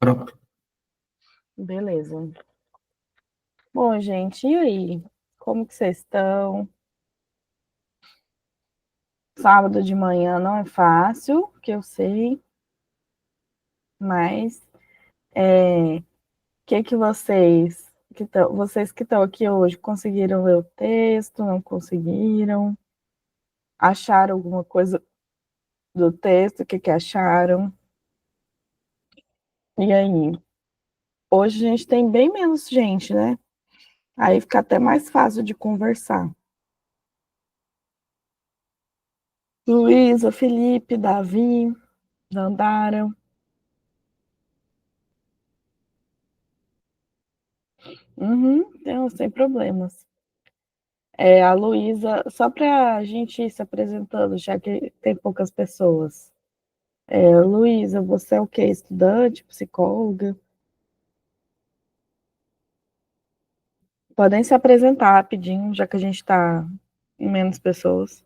Pronto. Beleza. Bom, gente, e aí? Como que vocês estão? Sábado de manhã não é fácil, que eu sei, mas o que vocês que estão aqui hoje conseguiram ler o texto? Não conseguiram? Acharam alguma coisa do texto? O que que acharam? E aí? Hoje a gente tem bem menos gente, né? Aí fica até mais fácil de conversar. Luísa, Felipe, Davi, Dandara. Uhum, não, sem problemas. A Luísa, só para a gente ir se apresentando, já que tem poucas pessoas. Luísa, você é o quê? Estudante, psicóloga? Podem se apresentar rapidinho, já que a gente está em menos pessoas.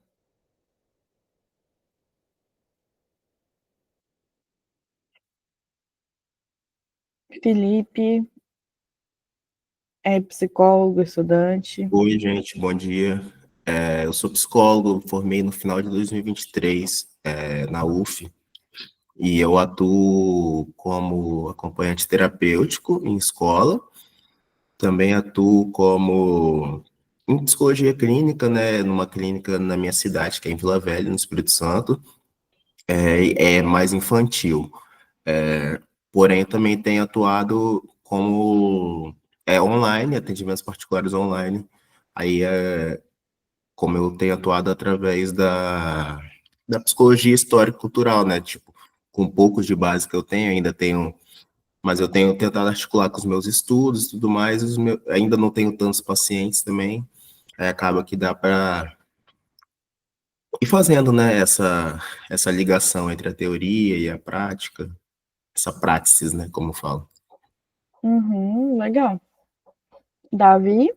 Felipe é psicólogo, estudante. Oi, gente, bom dia. Eu sou psicólogo, formei no final de 2023, na UF, e eu atuo como acompanhante terapêutico em escola. Também atuo como em psicologia clínica, né, numa clínica na minha cidade, que é em Vila Velha, no Espírito Santo. É mais infantil. Porém, também tenho atuado como online, atendimentos particulares online. Aí como eu tenho atuado através da psicologia histórico-cultural, né? Tipo, com um pouco de base que eu tenho, ainda tenho, mas eu tenho tentado articular com os meus estudos e tudo mais, ainda não tenho tantos pacientes também, aí acaba que dá para ir fazendo, né, essa ligação entre a teoria e a prática, essa praxis, né, como falo. Uhum, legal. Davi?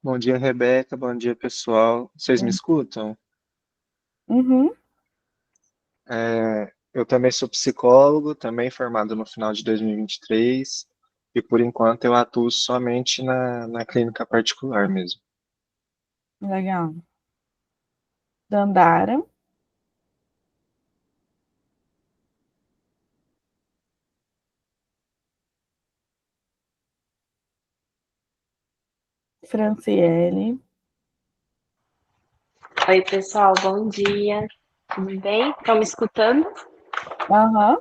Bom dia, Rebeca. Bom dia, pessoal. Vocês me escutam? Uhum, Eu também sou psicólogo, também formado no final de 2023, e por enquanto eu atuo somente na clínica particular mesmo. legal. Dandara, Franciele. Oi, pessoal, bom dia. Tudo bem? Estão me escutando? Aham,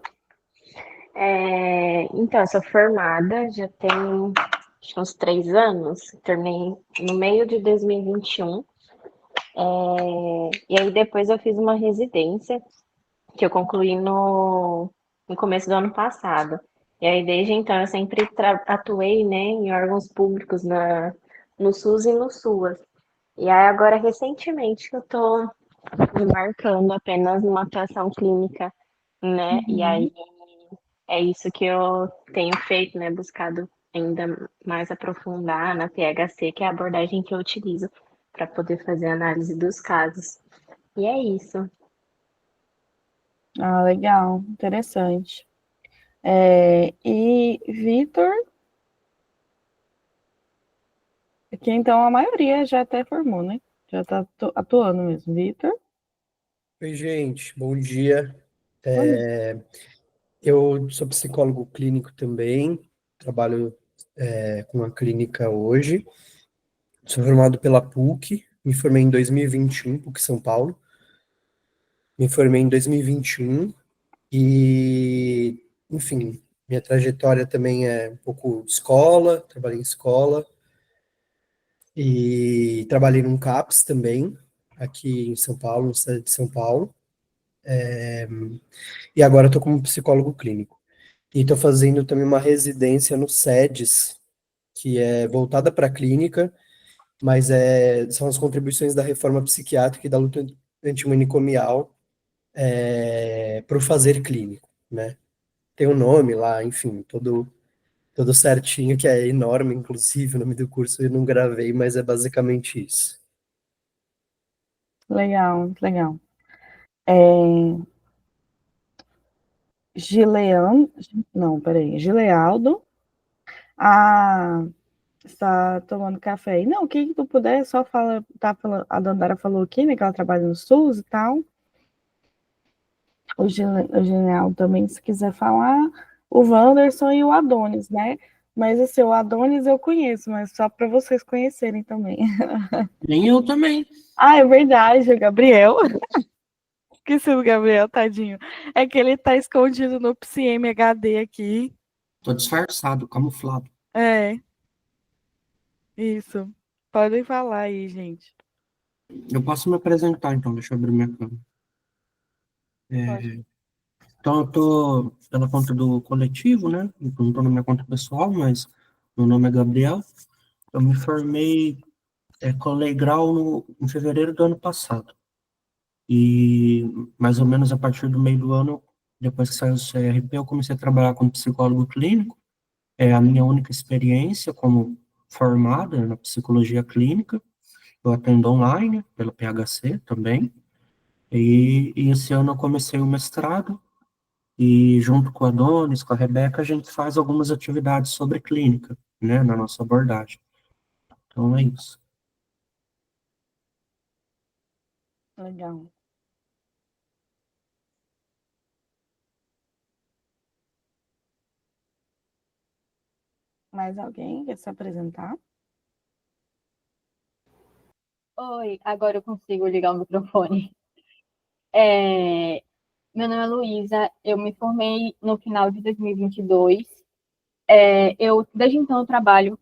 Então, eu sou formada, já tenho acho que uns 3 anos, terminei no meio de 2021. E aí depois eu fiz uma residência que eu concluí no começo do ano passado. E aí desde então eu sempre atuei, né, em órgãos públicos no SUS e no SUAS. E aí agora recentemente que eu tô me marcando apenas numa atuação clínica, né? E uhum, aí é isso que eu tenho feito, né? Buscado ainda mais aprofundar na THC, que é a abordagem que eu utilizo para poder fazer análise dos casos. E é isso. ah, legal, interessante. E Vitor, que então a maioria já até formou, né? Já está atuando mesmo. Vitor, Oi, gente, bom dia. oi. Eu sou psicólogo clínico também, trabalho com uma clínica hoje. Sou formado pela PUC, me formei em 2021, PUC São Paulo. Me formei em 2021 e, enfim, minha trajetória também é um pouco escola, trabalhei em escola e trabalhei num CAPS também, aqui em São Paulo, no estado de São Paulo. E agora estou como psicólogo clínico. E estou fazendo também uma residência no SEDES, que é voltada para a clínica, mas são as contribuições da reforma psiquiátrica e da luta antimanicomial para o fazer clínico, né? Tem um nome lá, enfim, todo certinho, que é enorme, inclusive, o nome do curso eu não gravei, mas é basicamente isso. Legal, legal. Gilealdo. Está tomando café. E não, o que tu puder, só fala, a Dandara falou aqui, né, que ela trabalha no SUS e tal. O Gilealdo também, se quiser falar. O Wanderson e o Adonis, né? Mas assim, o Adonis eu conheço, mas só para vocês conhecerem também. Nem eu também. Ah, é verdade, o Gabriel. Esqueci do Gabriel, tadinho. É que ele tá escondido no PCM HD aqui. Tô disfarçado, camuflado. É, isso. Podem falar aí, gente. Eu posso me apresentar, então, deixa eu abrir minha câmera. Pode. Então, eu tô pela conta do coletivo, né? Não tô na minha conta pessoal, mas meu nome é Gabriel. Eu me formei colegial em fevereiro do ano passado. E mais ou menos a partir do meio do ano, depois que saiu o CRP, eu comecei a trabalhar como psicólogo clínico. É a minha única experiência como formada na psicologia clínica. Eu atendo online, pela PHC também. E esse ano eu comecei o mestrado. E junto com a Donis, com a Rebeca, a gente faz algumas atividades sobre clínica, né, na nossa abordagem. Então é isso. Legal. Mais alguém quer se apresentar? Oi, agora eu consigo ligar o microfone. É, Meu nome é Luísa, eu me formei no final de 2022. Desde então, eu trabalho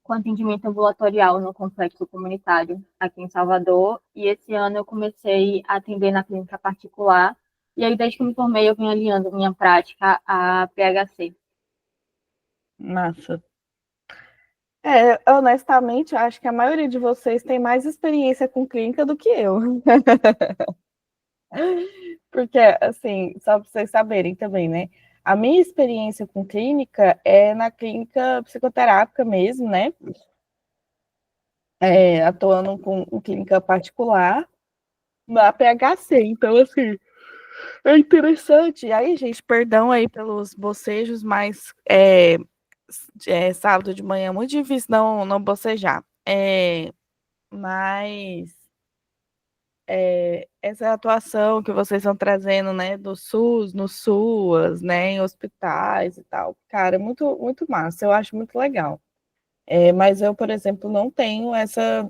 com atendimento ambulatorial no complexo comunitário aqui em Salvador, e esse ano eu comecei a atender na clínica particular, e aí desde que eu me formei, eu venho alinhando minha prática à PHC. Massa. Honestamente, acho que a maioria de vocês tem mais experiência com clínica do que eu. Porque, assim, só para vocês saberem também, né? A minha experiência com clínica é na clínica psicoterápica mesmo, né? Atuando com clínica particular na PHC. Então, assim, é interessante. E aí, gente, perdão aí pelos bocejos, mas sábado de manhã é muito difícil não bocejar. Mas essa atuação que vocês estão trazendo, né, do SUS, no SUAS, né, em hospitais e tal, cara, é muito, muito massa, eu acho muito legal. Mas eu, por exemplo, não tenho essa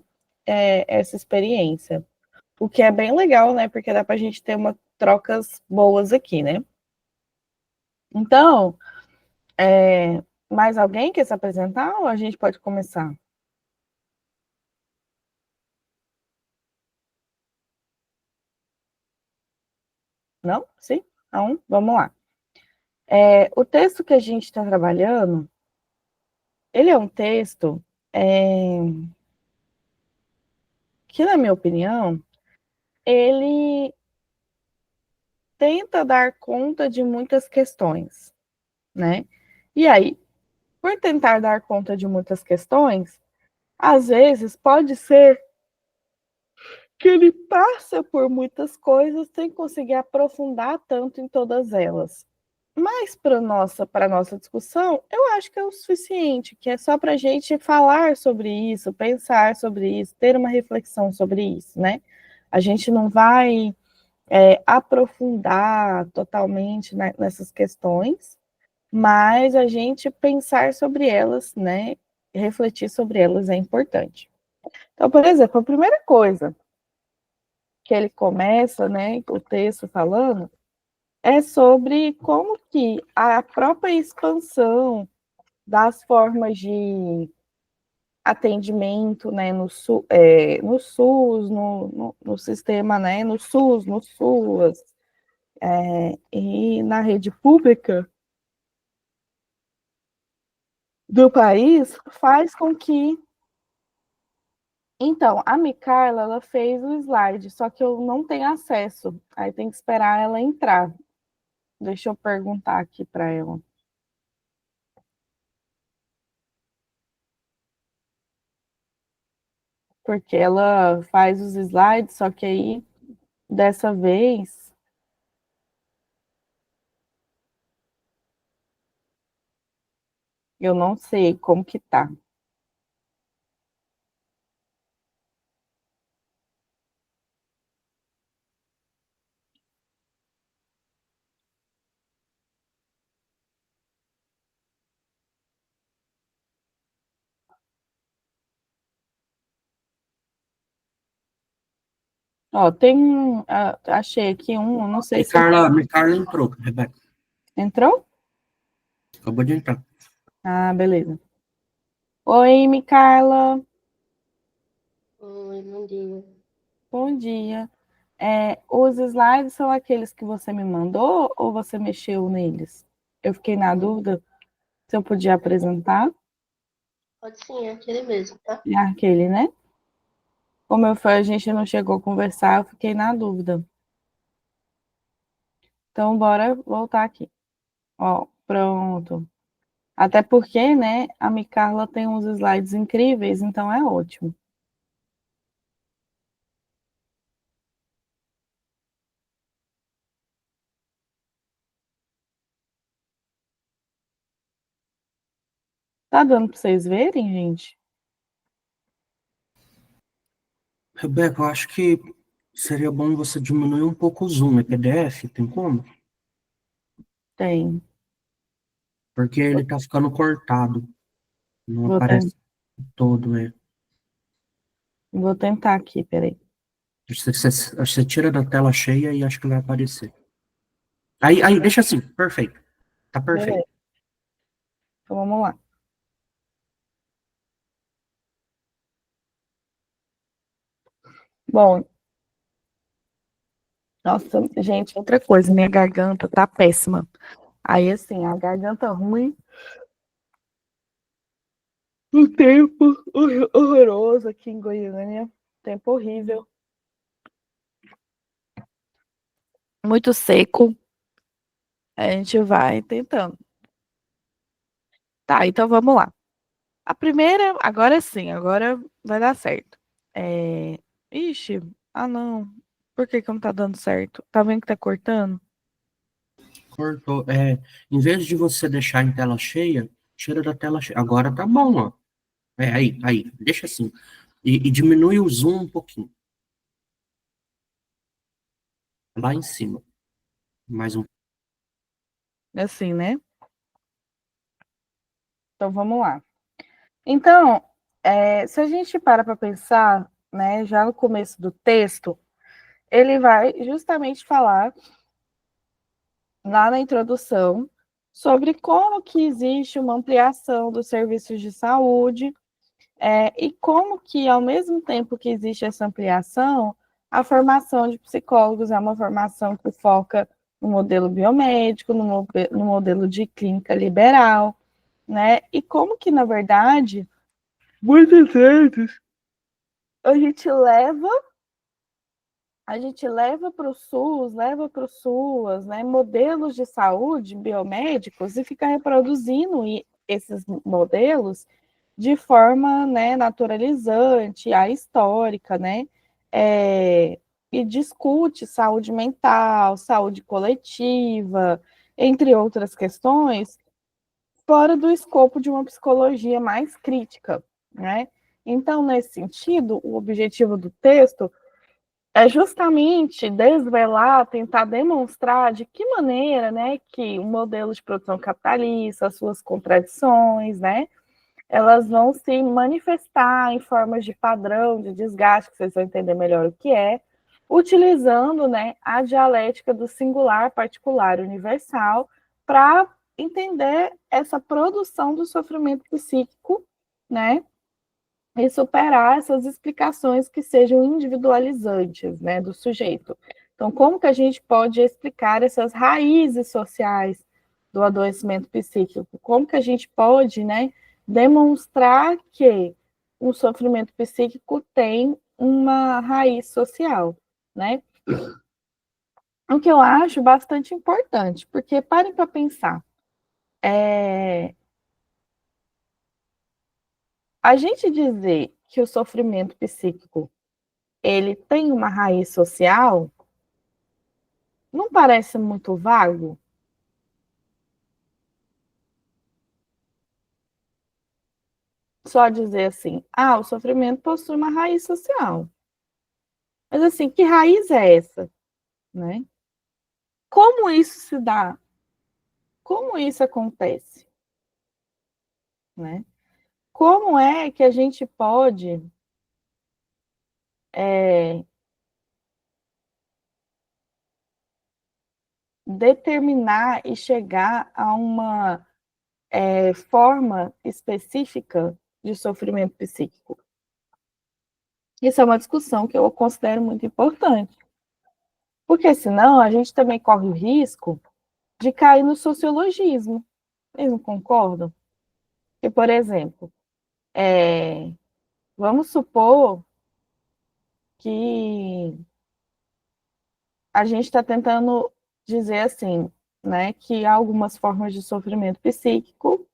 experiência, o que é bem legal, né, porque dá para a gente ter trocas boas aqui, né? Então, mais alguém quer se apresentar ou a gente pode começar? Não? Sim? Então, vamos lá. O texto que a gente está trabalhando, ele é um texto que, na minha opinião, ele tenta dar conta de muitas questões, né? E aí, por tentar dar conta de muitas questões, às vezes pode ser que ele passa por muitas coisas sem conseguir aprofundar tanto em todas elas. Mas para nossa discussão, eu acho que é o suficiente, que é só para a gente falar sobre isso, pensar sobre isso, ter uma reflexão sobre isso, né? A gente não vai aprofundar totalmente nessas questões, mas a gente pensar sobre elas, né? Refletir sobre elas é importante. Então, por exemplo, a primeira coisa que ele começa, né, o texto falando, é sobre como que a própria expansão das formas de atendimento, né, no SUS, no sistema, né, no SUS, no SUAS, e na rede pública do país, faz com que... Então, a Micarla, ela fez o slide, só que eu não tenho acesso, aí tem que esperar ela entrar. Deixa eu perguntar aqui para ela. Porque ela faz os slides, só que aí, dessa vez, Eu não sei como que tá. Ó, achei aqui não sei se Carla entrou, Rebeca. entrou. Acabou de entrar. Ah, beleza. Oi, Micaela. Oi, bom dia. Bom dia. Os slides são aqueles que você me mandou ou você mexeu neles? Eu fiquei na dúvida se eu podia apresentar. Pode sim, é aquele mesmo, tá? É aquele, né? Como a gente não chegou a conversar, eu fiquei na dúvida. Então, bora voltar aqui. Ó, pronto. Até porque, né, a Micarla tem uns slides incríveis, então é ótimo. Tá dando para vocês verem, gente? Rebeca, eu acho que seria bom você diminuir um pouco o zoom. É PDF, tem como? Tem. Porque ele tá ficando cortado. Não Vou, ten- aparece todo, né? vou tentar aqui, peraí. Você tira da tela cheia e acho que vai aparecer. Aí, deixa assim, perfeito. Tá perfeito. Beleza. Então vamos lá. Bom, nossa, gente, outra coisa, minha garganta tá péssima. Aí, assim, a garganta ruim, o tempo horroroso aqui em Goiânia, tempo horrível, muito seco. A gente vai tentando. Tá, então vamos lá. A primeira, agora sim, agora vai dar certo. É... Ixi, não. Por que que não tá dando certo? Tá vendo que tá cortando? Cortou. Em vez de você deixar em tela cheia, tira da tela cheia. Agora tá bom, ó. Aí, deixa assim. E diminui o zoom um pouquinho. Lá em cima. Mais um. Assim, né? Então vamos lá. Então, se a gente para pensar, né, já no começo do texto, ele vai justamente falar lá na introdução sobre como que existe uma ampliação dos serviços de saúde, e como que, ao mesmo tempo que existe essa ampliação, a formação de psicólogos é uma formação que foca no modelo biomédico, no modelo de clínica liberal, né? E como que, na verdade, muitas vezes a gente leva para o SUS, leva para o SUAS, né, modelos de saúde biomédicos e fica reproduzindo esses modelos de forma, né, naturalizante, histórica, né, e discute saúde mental, saúde coletiva, entre outras questões, fora do escopo de uma psicologia mais crítica, né? Então, nesse sentido, o objetivo do texto é justamente desvelar, tentar demonstrar de que maneira, né, que o modelo de produção capitalista, as suas contradições, né, elas vão se manifestar em formas de padrão, de desgaste, que vocês vão entender melhor o que é, utilizando, né, a dialética do singular, particular, universal, para entender essa produção do sofrimento psíquico, né, e superar essas explicações que sejam individualizantes, né, do sujeito. Então, como que a gente pode explicar essas raízes sociais do adoecimento psíquico? Como que a gente pode, né, demonstrar que o sofrimento psíquico tem uma raiz social, né? O que eu acho bastante importante, porque parem para pensar, a gente dizer que o sofrimento psíquico ele tem uma raiz social, não parece muito vago? só dizer assim, o sofrimento possui uma raiz social. Mas assim, que raiz é essa, né? Como isso se dá? Como isso acontece, né? Como é que a gente pode determinar e chegar a uma forma específica de sofrimento psíquico? Isso é uma discussão que eu considero muito importante. Porque senão a gente também corre o risco de cair no sociologismo. Vocês não concordam? Que, por exemplo, vamos supor que a gente está tentando dizer assim, né, que algumas formas de sofrimento psíquico,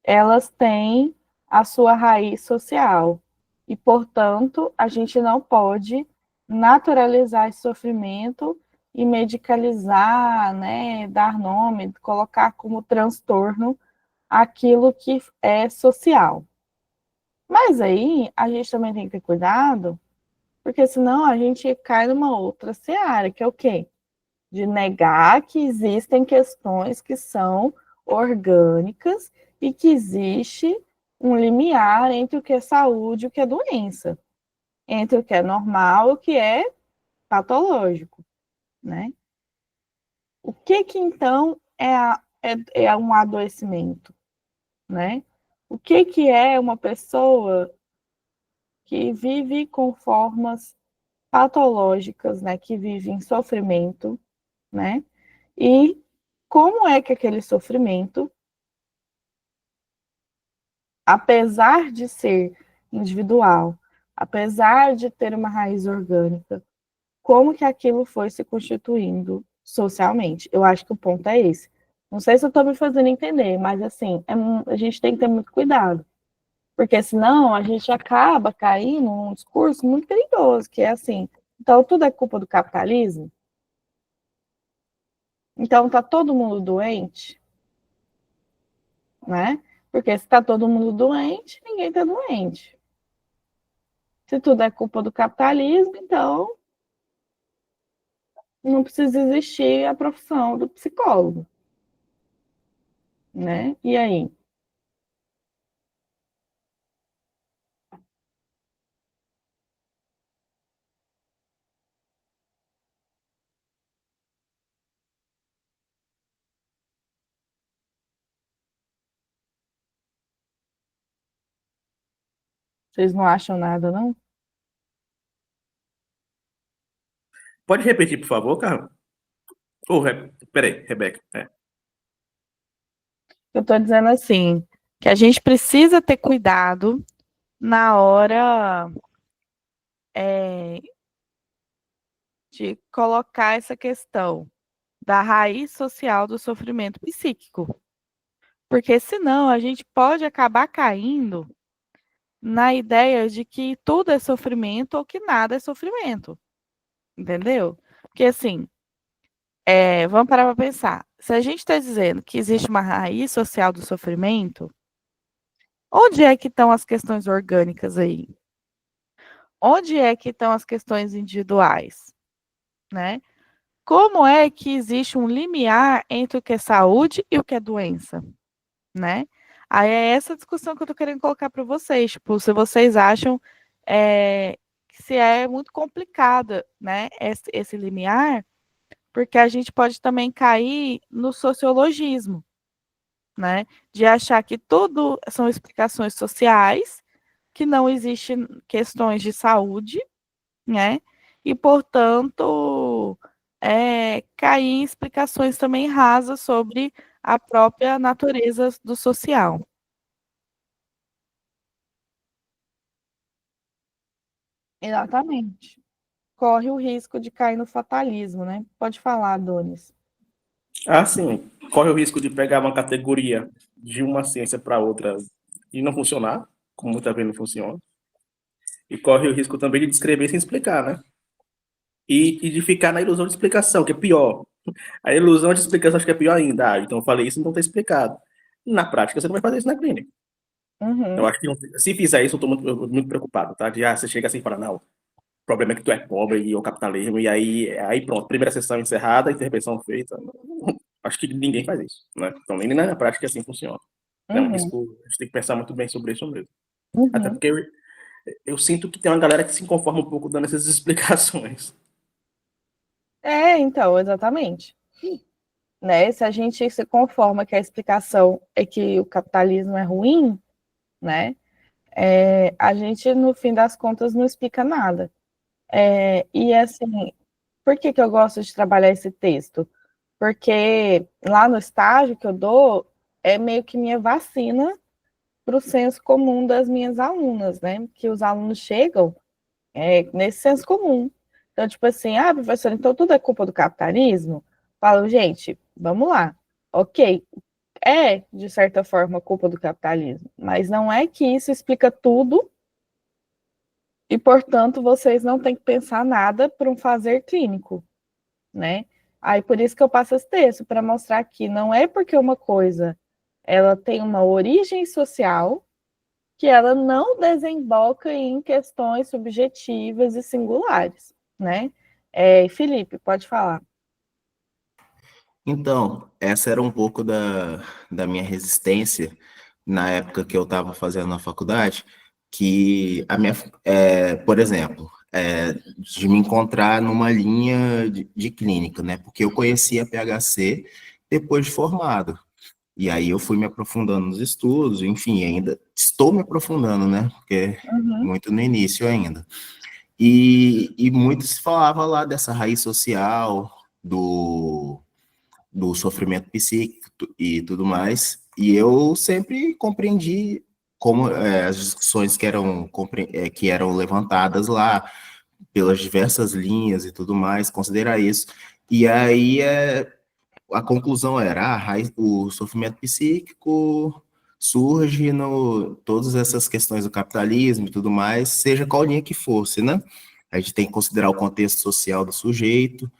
elas têm a sua raiz social. E, portanto, a gente não pode naturalizar esse sofrimento e medicalizar, né, dar nome, colocar como transtorno aquilo que é social. Mas aí a gente também tem que ter cuidado, porque senão a gente cai numa outra seara, que é o quê? De negar que existem questões que são orgânicas e que existe um limiar entre o que é saúde e o que é doença, entre o que é normal e o que é patológico, né? O que então é um adoecimento, né? O que é uma pessoa que vive com formas patológicas, né? Que vive em sofrimento, né? E como é que aquele sofrimento, apesar de ser individual, apesar de ter uma raiz orgânica, como que aquilo foi se constituindo socialmente? Eu acho que o ponto é esse. Não sei se eu estou me fazendo entender, mas assim, a gente tem que ter muito cuidado, porque senão a gente acaba caindo num discurso muito perigoso, que é assim, então tudo é culpa do capitalismo? Então tá todo mundo doente? Né? Porque se está todo mundo doente, ninguém está doente. Se tudo é culpa do capitalismo, então não precisa existir a profissão do psicólogo, né? E aí? Vocês não acham nada, não? Pode repetir, por favor, Carlos? Peraí, Rebeca. Eu estou dizendo assim, que a gente precisa ter cuidado na hora de colocar essa questão da raiz social do sofrimento psíquico. Porque senão a gente pode acabar caindo na ideia de que tudo é sofrimento ou que nada é sofrimento. Entendeu? Porque assim, vamos parar para pensar. Se a gente está dizendo que existe uma raiz social do sofrimento, onde é que estão as questões orgânicas aí? Onde é que estão as questões individuais? Né? Como é que existe um limiar entre o que é saúde e o que é doença? Né? Aí é essa discussão que eu estou querendo colocar para vocês. Tipo, se vocês acham que se é muito complicada, né, esse limiar, porque a gente pode também cair no sociologismo, né? De achar que tudo são explicações sociais, que não existem questões de saúde, né? E, portanto, cair em explicações também rasas sobre a própria natureza do social. Exatamente. Corre o risco de cair no fatalismo, né? Pode falar, Adonis. Sim. Corre o risco de pegar uma categoria de uma ciência para outra e não funcionar, como muitas vezes não funciona. E corre o risco também de descrever sem explicar, né? E de ficar na ilusão de explicação, que é pior. A ilusão de explicação acho que é pior ainda. Então eu falei isso, não está explicado. Na prática, você não vai fazer isso na clínica. Eu acho que se fizer isso, eu estou muito preocupado, tá? Você chega assim e fala, não, o problema é que tu é pobre e o capitalismo, e aí pronto, primeira sessão encerrada, intervenção feita. Acho que ninguém faz isso, né? Então, nem na prática assim funciona. É um risco, a gente tem que pensar muito bem sobre isso mesmo. Até porque eu sinto que tem uma galera que se conforma um pouco dando essas explicações. Então, exatamente. Né? Se a gente se conforma que a explicação é que o capitalismo é ruim, né? A gente, no fim das contas, não explica nada. E assim, por que eu gosto de trabalhar esse texto? Porque lá no estágio que eu dou, é meio que minha vacina para o senso comum das minhas alunas, né? Que os alunos chegam nesse senso comum. Então, tipo assim, professora, então tudo é culpa do capitalismo? Falo, gente, vamos lá. Ok, de certa forma, culpa do capitalismo, mas não é que isso explica tudo e, portanto, vocês não têm que pensar nada para um fazer clínico, né? Aí, por isso que eu passo esse texto, para mostrar que não é porque uma coisa ela tem uma origem social que ela não desemboca em questões subjetivas e singulares, né? Felipe, pode falar. Então, essa era um pouco da minha resistência na época que eu estava fazendo a faculdade, que por exemplo, de me encontrar numa linha de clínica, né? Porque eu conhecia PHC depois de formado. E aí eu fui me aprofundando nos estudos, enfim, ainda estou me aprofundando, né? Porque muito no início ainda. E muito se falava lá dessa raiz social, do sofrimento psíquico e tudo mais. E eu sempre compreendi como as discussões que eram levantadas lá pelas diversas linhas e tudo mais, considerar isso. E aí a conclusão era, o sofrimento psíquico surge no todas essas questões do capitalismo e tudo mais, seja qual linha que fosse, né? A gente tem que considerar o contexto social do sujeito,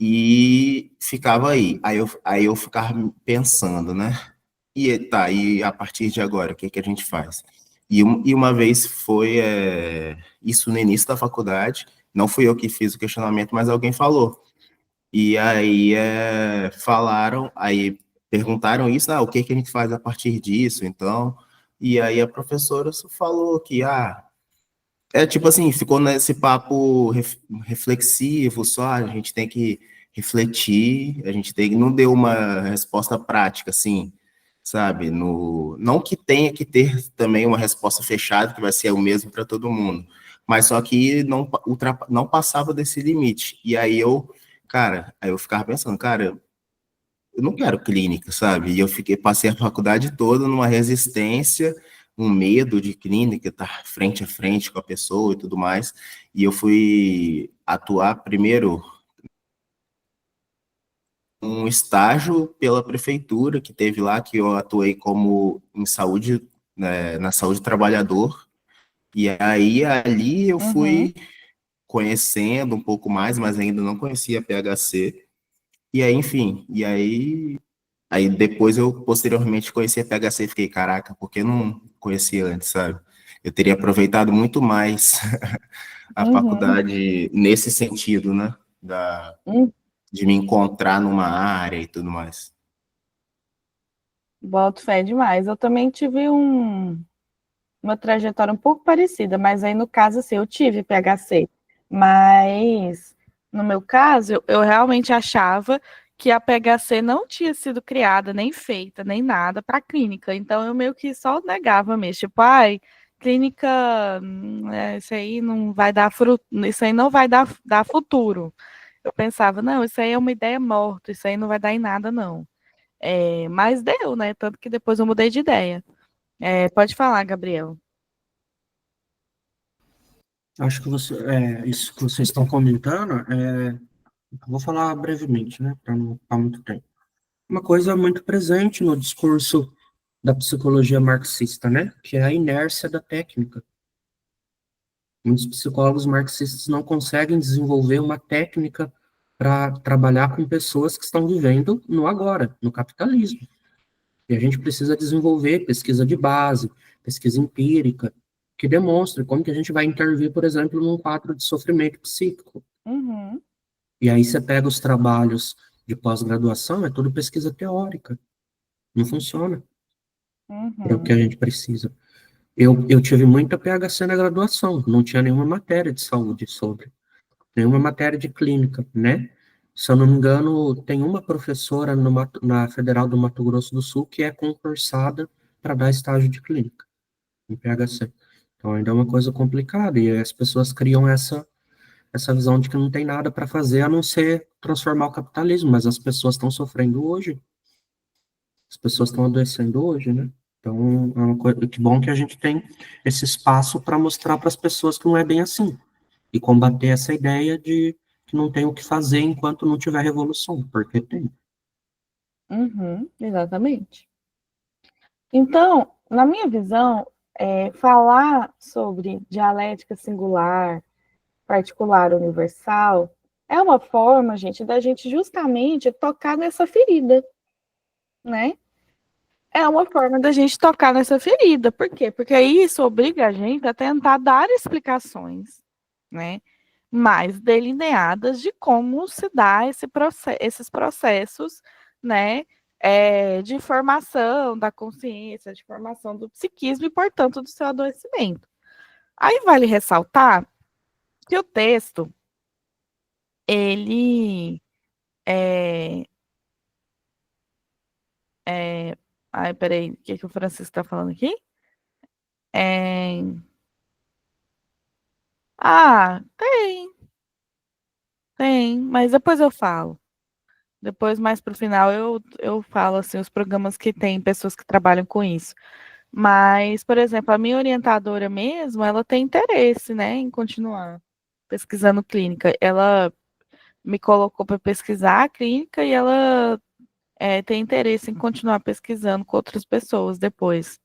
e ficava aí. Aí eu ficava pensando, né? E a partir de agora, o que a gente faz? E uma vez foi isso no início da faculdade, não fui eu que fiz o questionamento, mas alguém falou. E aí aí perguntaram isso, o que a gente faz a partir disso, então. E aí a professora só falou que, tipo assim, ficou nesse papo reflexivo só, a gente tem que refletir, não deu uma resposta prática, assim, sabe? Não que tenha que ter também uma resposta fechada, que vai ser o mesmo para todo mundo, mas só que não passava desse limite. E aí aí eu ficava pensando, cara, eu não quero clínica, sabe? E eu passei a faculdade toda numa resistência, um medo de clínica, estar frente a frente com a pessoa e tudo mais. E eu fui atuar primeiro um estágio pela prefeitura que teve lá, que eu atuei como em saúde, né, na saúde do trabalhador. E aí ali eu fui conhecendo um pouco mais, mas ainda não conhecia a PHC. E aí, enfim, Aí depois eu posteriormente conheci a PHC e fiquei, caraca, por que não conhecia antes, sabe? Eu teria aproveitado muito mais a faculdade nesse sentido, né? De me encontrar numa área e tudo mais. Boto fé demais. Eu também tive uma trajetória um pouco parecida, mas aí no caso, assim, eu tive PHC. Mas no meu caso, eu realmente achava que a PHC não tinha sido criada, nem feita, nem nada para clínica. Então eu meio que só negava mesmo. Tipo, clínica, isso aí não vai dar fruto, isso aí não vai dar futuro. Eu pensava, não, isso aí é uma ideia morta, isso aí não vai dar em nada, não. Mas deu, né? Tanto que depois eu mudei de ideia. Pode falar, Gabriel. Acho que isso que vocês estão comentando, vou falar brevemente, né, para não ficar muito tempo. Uma coisa muito presente no discurso da psicologia marxista, né, que é a inércia da técnica. Muitos psicólogos marxistas não conseguem desenvolver uma técnica para trabalhar com pessoas que estão vivendo no agora, no capitalismo. E a gente precisa desenvolver pesquisa de base, pesquisa empírica, que demonstre como que a gente vai intervir, por exemplo, num quadro de sofrimento psíquico. Uhum. E aí você pega os trabalhos de pós-graduação, é tudo pesquisa teórica. Não funciona. É o que a Uhum. gente precisa. Eu tive muita PHC na graduação, não tinha nenhuma matéria de saúde sobre, nenhuma matéria de clínica, né? Se eu não me engano, tem uma professora na Federal do Mato Grosso do Sul que é concursada para dar estágio de clínica, em PHC. Então ainda é uma coisa complicada, e as pessoas criam essa visão de que não tem nada para fazer a não ser transformar o capitalismo, mas as pessoas estão sofrendo hoje, as pessoas estão adoecendo hoje, né? Então, é uma coisa, que bom que a gente tem esse espaço para mostrar para as pessoas que não é bem assim, e combater essa ideia de que não tem o que fazer enquanto não tiver revolução, porque tem. Uhum. Exatamente. Então, na minha visão, falar sobre dialética singular, particular, universal, é uma forma, gente, da gente justamente tocar nessa ferida, né? É uma forma da gente tocar nessa ferida. Por quê? Porque isso obriga a gente a tentar dar explicações, né? Mais delineadas de como se dá esses processos, né? De formação da consciência, de formação do psiquismo e, portanto, do seu adoecimento. Aí vale ressaltar que o texto, ele ai, peraí, o que o Francisco está falando aqui? É, tem, mas depois eu falo. Depois, mais para o final, eu falo assim, os programas que tem pessoas que trabalham com isso. Mas, por exemplo, a minha orientadora mesmo, ela tem interesse, né, em continuar pesquisando clínica. Ela me colocou para pesquisar a clínica e ela tem interesse em continuar pesquisando com outras pessoas depois,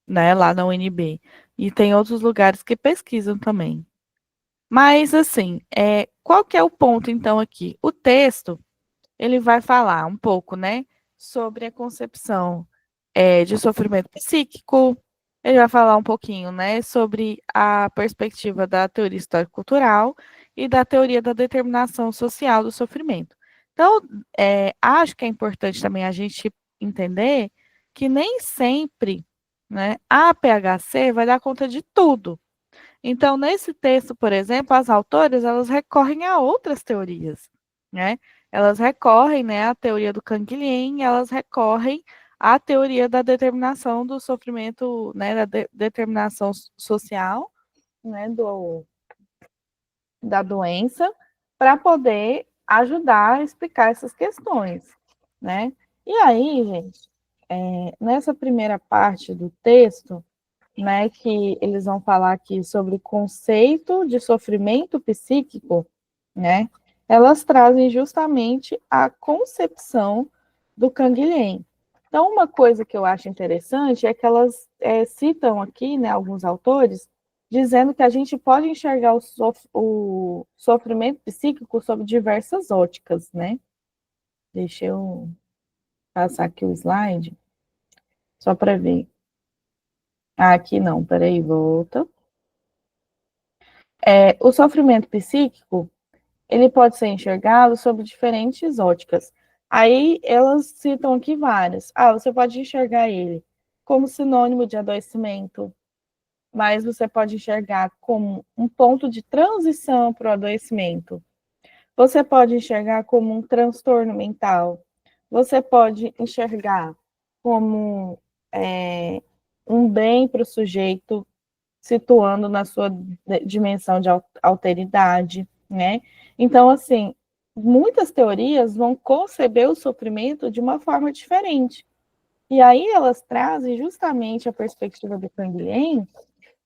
né, lá na UNB. E tem outros lugares que pesquisam também. Mas, assim, qual que é o ponto, então, aqui? O texto, ele vai falar um pouco, né, sobre a concepção de sofrimento psíquico, ele vai falar um pouquinho, né, sobre a perspectiva da teoria histórico-cultural e da teoria da determinação social do sofrimento. Então, acho que é importante também a gente entender que nem sempre, né, a PHC vai dar conta de tudo. Então, nesse texto, por exemplo, as autoras, elas recorrem a outras teorias, né? Elas recorrem, né, à teoria do Canguilhem, elas recorrem à teoria da determinação do sofrimento, né, da determinação social, né, da doença, para poder ajudar a explicar essas questões, né? E aí, gente, nessa primeira parte do texto, né, que eles vão falar aqui sobre o conceito de sofrimento psíquico, né, elas trazem justamente a concepção do Canguilhem. Então, uma coisa que eu acho interessante é que elas citam aqui, né, alguns autores, dizendo que a gente pode enxergar o sofrimento psíquico sob diversas óticas, né? Deixa eu passar aqui o slide, só para ver. Ah, aqui não, peraí, volta. O sofrimento psíquico, ele pode ser enxergado sob diferentes óticas. Aí elas citam aqui várias. Você pode enxergar ele como sinônimo de adoecimento, mas você pode enxergar como um ponto de transição para o adoecimento. Você pode enxergar como um transtorno mental. Você pode enxergar como um bem para o sujeito, situando na sua dimensão de alteridade, né? Então, assim, muitas teorias vão conceber o sofrimento de uma forma diferente. E aí elas trazem justamente a perspectiva do Canguilhem,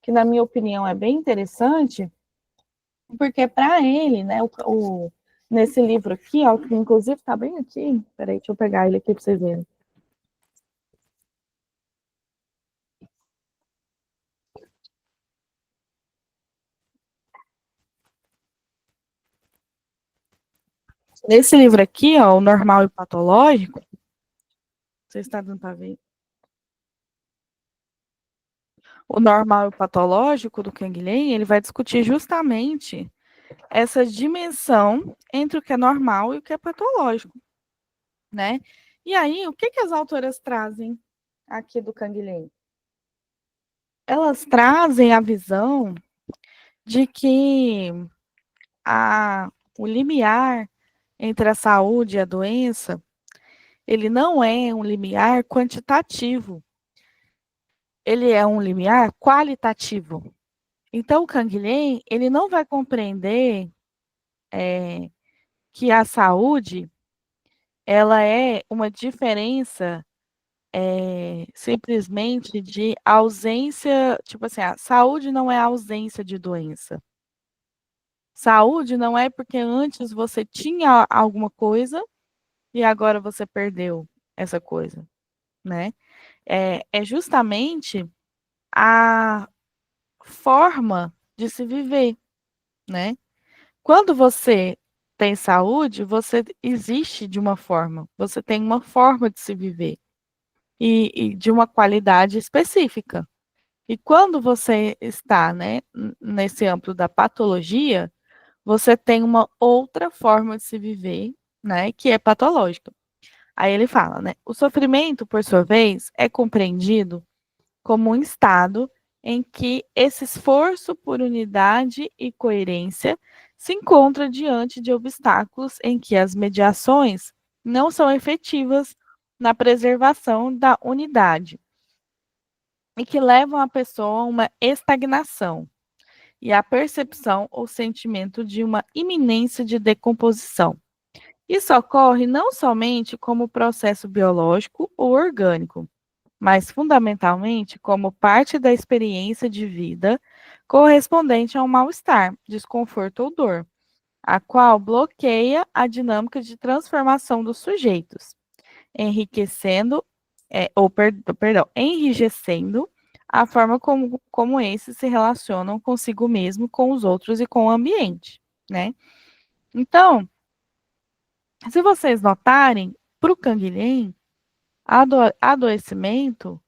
que na minha opinião é bem interessante, porque para ele, né, nesse livro aqui, ó, que inclusive está bem aqui, peraí, deixa eu pegar ele aqui para vocês verem. Nesse livro aqui, ó, o Normal e Patológico, vocês estão dando para ver? o normal e o patológico do Canguilhem, ele vai discutir justamente essa dimensão entre o que é normal e o que é patológico, né? E aí, o que as autoras trazem aqui do Canguilhem? Elas trazem a visão de que o limiar entre a saúde e a doença, ele não é um limiar quantitativo, ele é um limiar qualitativo. Então, o Canguilhem, ele não vai compreender que a saúde, ela é uma diferença simplesmente de ausência, tipo assim, a saúde não é ausência de doença. Saúde não é porque antes você tinha alguma coisa e agora você perdeu essa coisa, né? É justamente a forma de se viver, né? Quando você tem saúde, você existe de uma forma, você tem uma forma de se viver e de uma qualidade específica. E quando você está, né, nesse âmbito da patologia, você tem uma outra forma de se viver, né, que é patológica. Aí ele fala, né, o sofrimento, por sua vez, é compreendido como um estado em que esse esforço por unidade e coerência se encontra diante de obstáculos em que as mediações não são efetivas na preservação da unidade e que levam a pessoa a uma estagnação e a percepção ou sentimento de uma iminência de decomposição. Isso ocorre não somente como processo biológico ou orgânico, mas fundamentalmente como parte da experiência de vida correspondente a um mal-estar, desconforto ou dor, a qual bloqueia a dinâmica de transformação dos sujeitos, enriquecendo, enrijecendo a forma como esses se relacionam consigo mesmo, com os outros e com o ambiente, né? Então, se vocês notarem, para o Canguilhem, adoecimento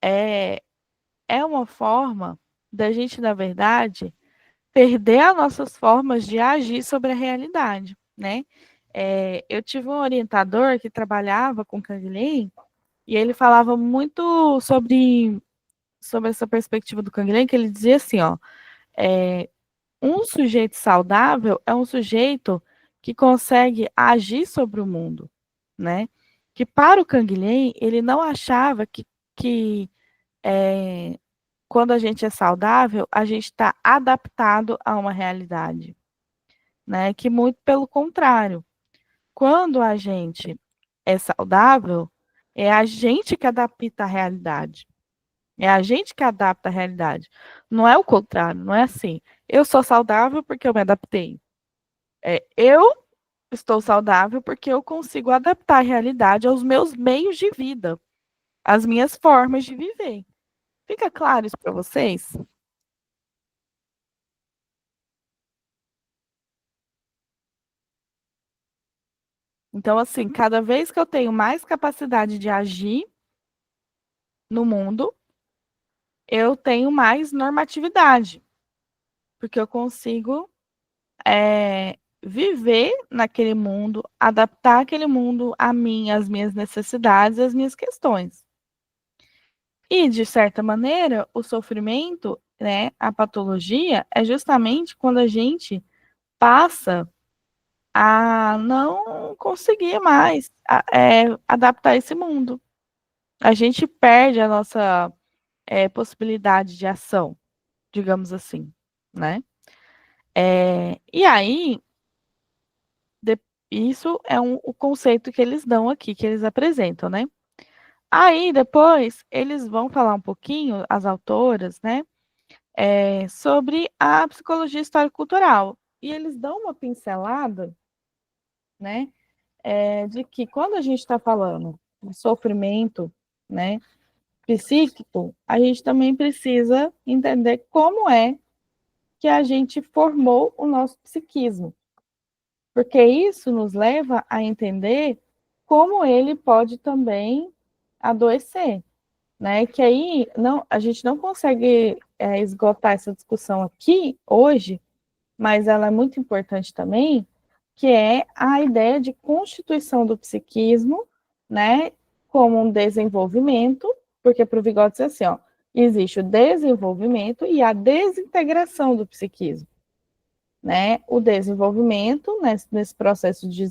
é uma forma da gente, na verdade, perder as nossas formas de agir sobre a realidade, né? Eu tive um orientador que trabalhava com Canguilhem e ele falava muito sobre essa perspectiva do Canguilhem, que ele dizia assim, ó, um sujeito saudável é um sujeito que consegue agir sobre o mundo, né? Que para o Canguilhem, ele não achava que quando a gente é saudável, a gente está adaptado a uma realidade, né? Que muito pelo contrário. Quando a gente é saudável, é a gente que adapta a realidade. É a gente que adapta a realidade. Não é o contrário, não é assim. Eu sou saudável porque eu me adaptei. Eu estou saudável porque eu consigo adaptar a realidade aos meus meios de vida, às minhas formas de viver. Fica claro isso para vocês? Então, assim, cada vez que eu tenho mais capacidade de agir no mundo, eu tenho mais normatividade, porque eu consigo viver naquele mundo, adaptar aquele mundo a mim, às minhas necessidades, às minhas questões. E, de certa maneira, o sofrimento, né, a patologia, é justamente quando a gente passa a não conseguir mais adaptar esse mundo. A gente perde a nossa possibilidade de ação, digamos assim, né? E aí, isso é o conceito que eles dão aqui, que eles apresentam, né? Aí, depois, eles vão falar um pouquinho, as autoras, né? Sobre a psicologia histórico-cultural. E eles dão uma pincelada, né? De que quando a gente está falando de sofrimento, né? Psíquico, a gente também precisa entender como é que a gente formou o nosso psiquismo. Porque isso nos leva a entender como ele pode também adoecer, né? Que aí a gente não consegue esgotar essa discussão aqui hoje, mas ela é muito importante também, que é a ideia de constituição do psiquismo, né, como um desenvolvimento, porque para o Vygotsky é assim, ó, existe o desenvolvimento e a desintegração do psiquismo, né? O desenvolvimento, né, nesse processo de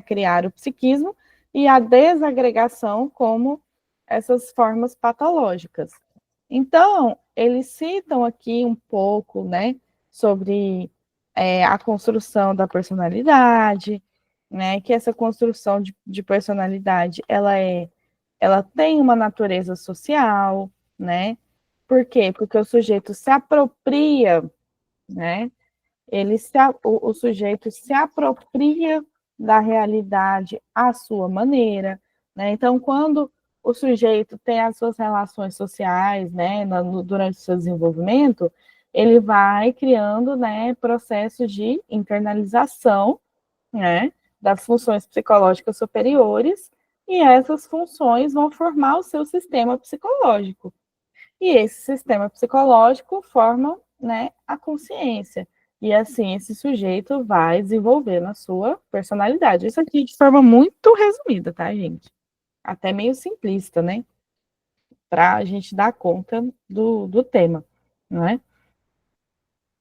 criar o psiquismo, e a desagregação como essas formas patológicas. Então, eles citam aqui um pouco, né, sobre a construção da personalidade, né, que essa construção de personalidade, ela tem uma natureza social, né? Por quê? Porque o sujeito se apropria, né? O sujeito se apropria da realidade à sua maneira, né? Então, quando o sujeito tem as suas relações sociais, né, durante o seu desenvolvimento, ele vai criando, né, processos de internalização, né, das funções psicológicas superiores, e essas funções vão formar o seu sistema psicológico. E esse sistema psicológico forma, né, a consciência. E assim, esse sujeito vai desenvolvendo a sua personalidade. Isso aqui de forma muito resumida, tá, gente? Até meio simplista, né? Para a gente dar conta do tema, não é?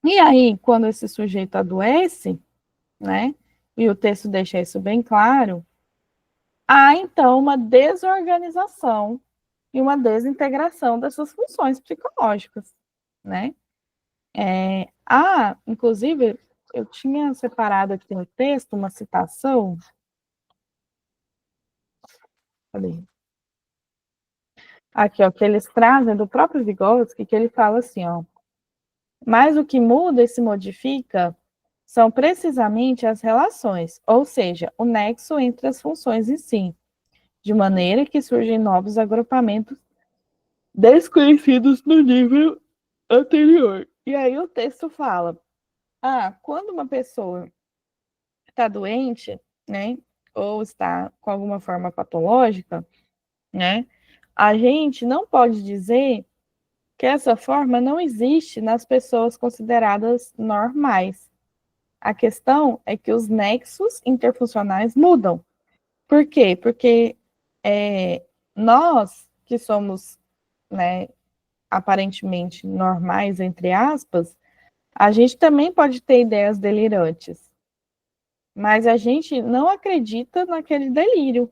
E aí, quando esse sujeito adoece, né? E o texto deixa isso bem claro, há então uma desorganização e uma desintegração dessas funções psicológicas, né? Inclusive, eu tinha separado aqui no texto uma citação. Cadê? Aqui, ó, que eles trazem do próprio Vygotsky, que ele fala assim, ó, mas o que muda e se modifica são precisamente as relações, ou seja, o nexo entre as funções em si, de maneira que surgem novos agrupamentos desconhecidos no nível anterior. E aí o texto fala, quando uma pessoa está doente, né, ou está com alguma forma patológica, né, a gente não pode dizer que essa forma não existe nas pessoas consideradas normais. A questão é que os nexos interfuncionais mudam. Por quê? Porque nós, que somos, né, aparentemente normais, entre aspas, a gente também pode ter ideias delirantes, mas a gente não acredita naquele delírio.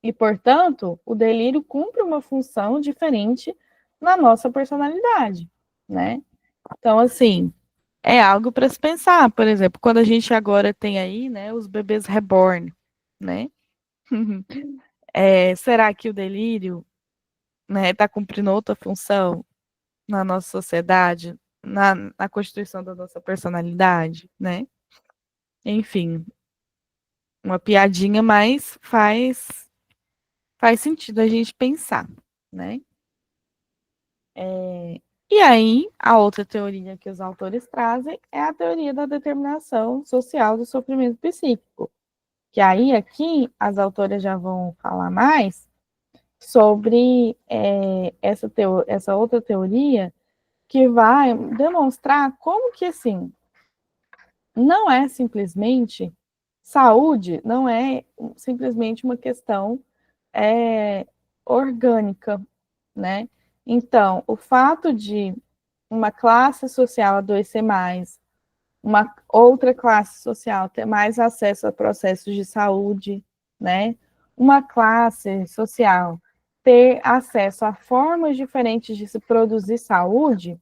E, portanto, o delírio cumpre uma função diferente na nossa personalidade, né? Então, assim, é algo para se pensar. Por exemplo, quando a gente agora tem aí, né, os bebês reborn, né? Será que o delírio, né, está cumprindo outra função na nossa sociedade, na constituição da nossa personalidade, né? Enfim, uma piadinha, mas faz sentido a gente pensar, né? E aí, a outra teoria que os autores trazem é a teoria da determinação social do sofrimento psíquico, que aí aqui as autoras já vão falar mais sobre essa outra teoria que vai demonstrar como que, assim, não é simplesmente saúde, não é simplesmente uma questão orgânica, né? Então, o fato de uma classe social adoecer mais, uma outra classe social ter mais acesso a processos de saúde, né? Uma classe social ter acesso a formas diferentes de se produzir saúde,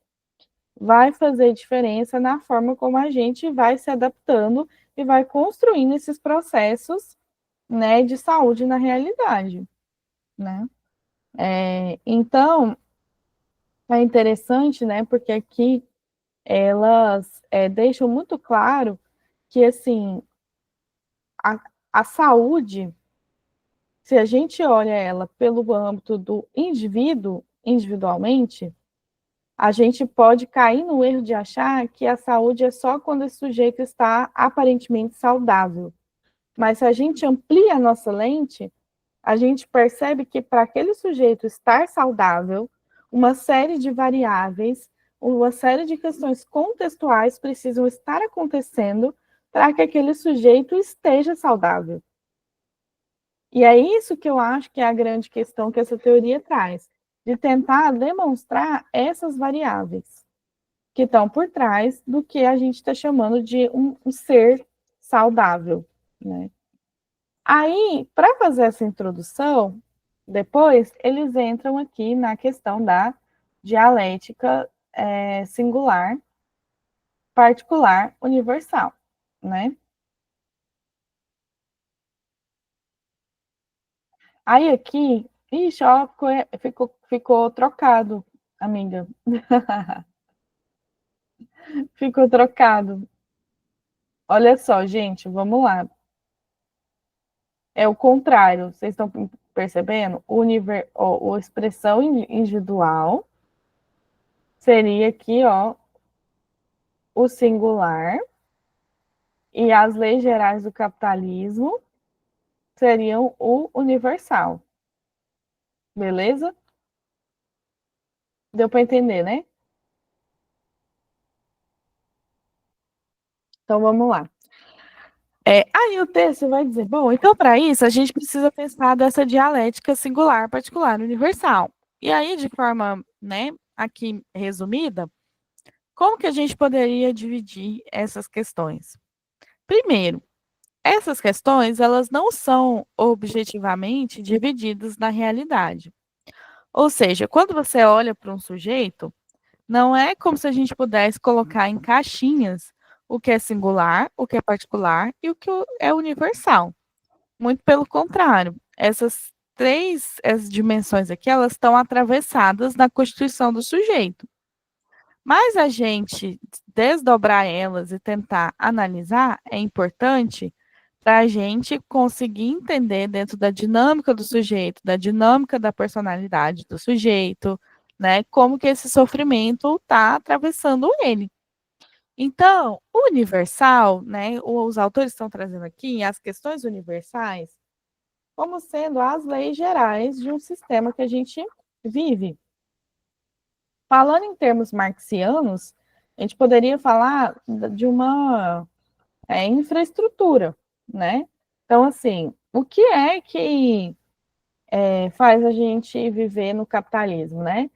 vai fazer diferença na forma como a gente vai se adaptando e vai construindo esses processos, né, de saúde na realidade, né? Então, é interessante, né, porque aqui elas deixam muito claro que, assim, a saúde, se a gente olha ela pelo âmbito do indivíduo, individualmente, a gente pode cair no erro de achar que a saúde é só quando esse sujeito está aparentemente saudável. Mas se a gente amplia a nossa lente, a gente percebe que para aquele sujeito estar saudável, uma série de variáveis, uma série de questões contextuais precisam estar acontecendo para que aquele sujeito esteja saudável. E é isso que eu acho que é a grande questão que essa teoria traz, de tentar demonstrar essas variáveis que estão por trás do que a gente está chamando de um ser saudável, né? Aí, para fazer essa introdução, depois eles entram aqui na questão da dialética singular, particular, universal, né? Aí aqui, ixi, ó, ficou trocado, amiga. Ficou trocado. Olha só, gente, vamos lá. É o contrário, vocês estão percebendo? A expressão individual seria aqui, ó, o singular, e as leis gerais do capitalismo seriam o universal. Beleza? Deu para entender, né? Então vamos lá. Aí o texto vai dizer, bom, então para isso a gente precisa pensar dessa dialética singular, particular, universal. E aí, de forma, né, aqui resumida, como que a gente poderia dividir essas questões? Primeiro, essas questões, elas não são objetivamente divididas na realidade. Ou seja, quando você olha para um sujeito, não é como se a gente pudesse colocar em caixinhas o que é singular, o que é particular e o que é universal. Muito pelo contrário, essas as dimensões aqui, elas estão atravessadas na constituição do sujeito. Mas a gente desdobrar elas e tentar analisar é importante para a gente conseguir entender dentro da dinâmica do sujeito, da dinâmica da personalidade do sujeito, né, como que esse sofrimento está atravessando ele. Então, o universal, né, os autores estão trazendo aqui as questões universais como sendo as leis gerais de um sistema que a gente vive. Falando em termos marxianos, a gente poderia falar de uma infraestrutura, né? Então, assim, o que é que faz a gente viver no capitalismo, né?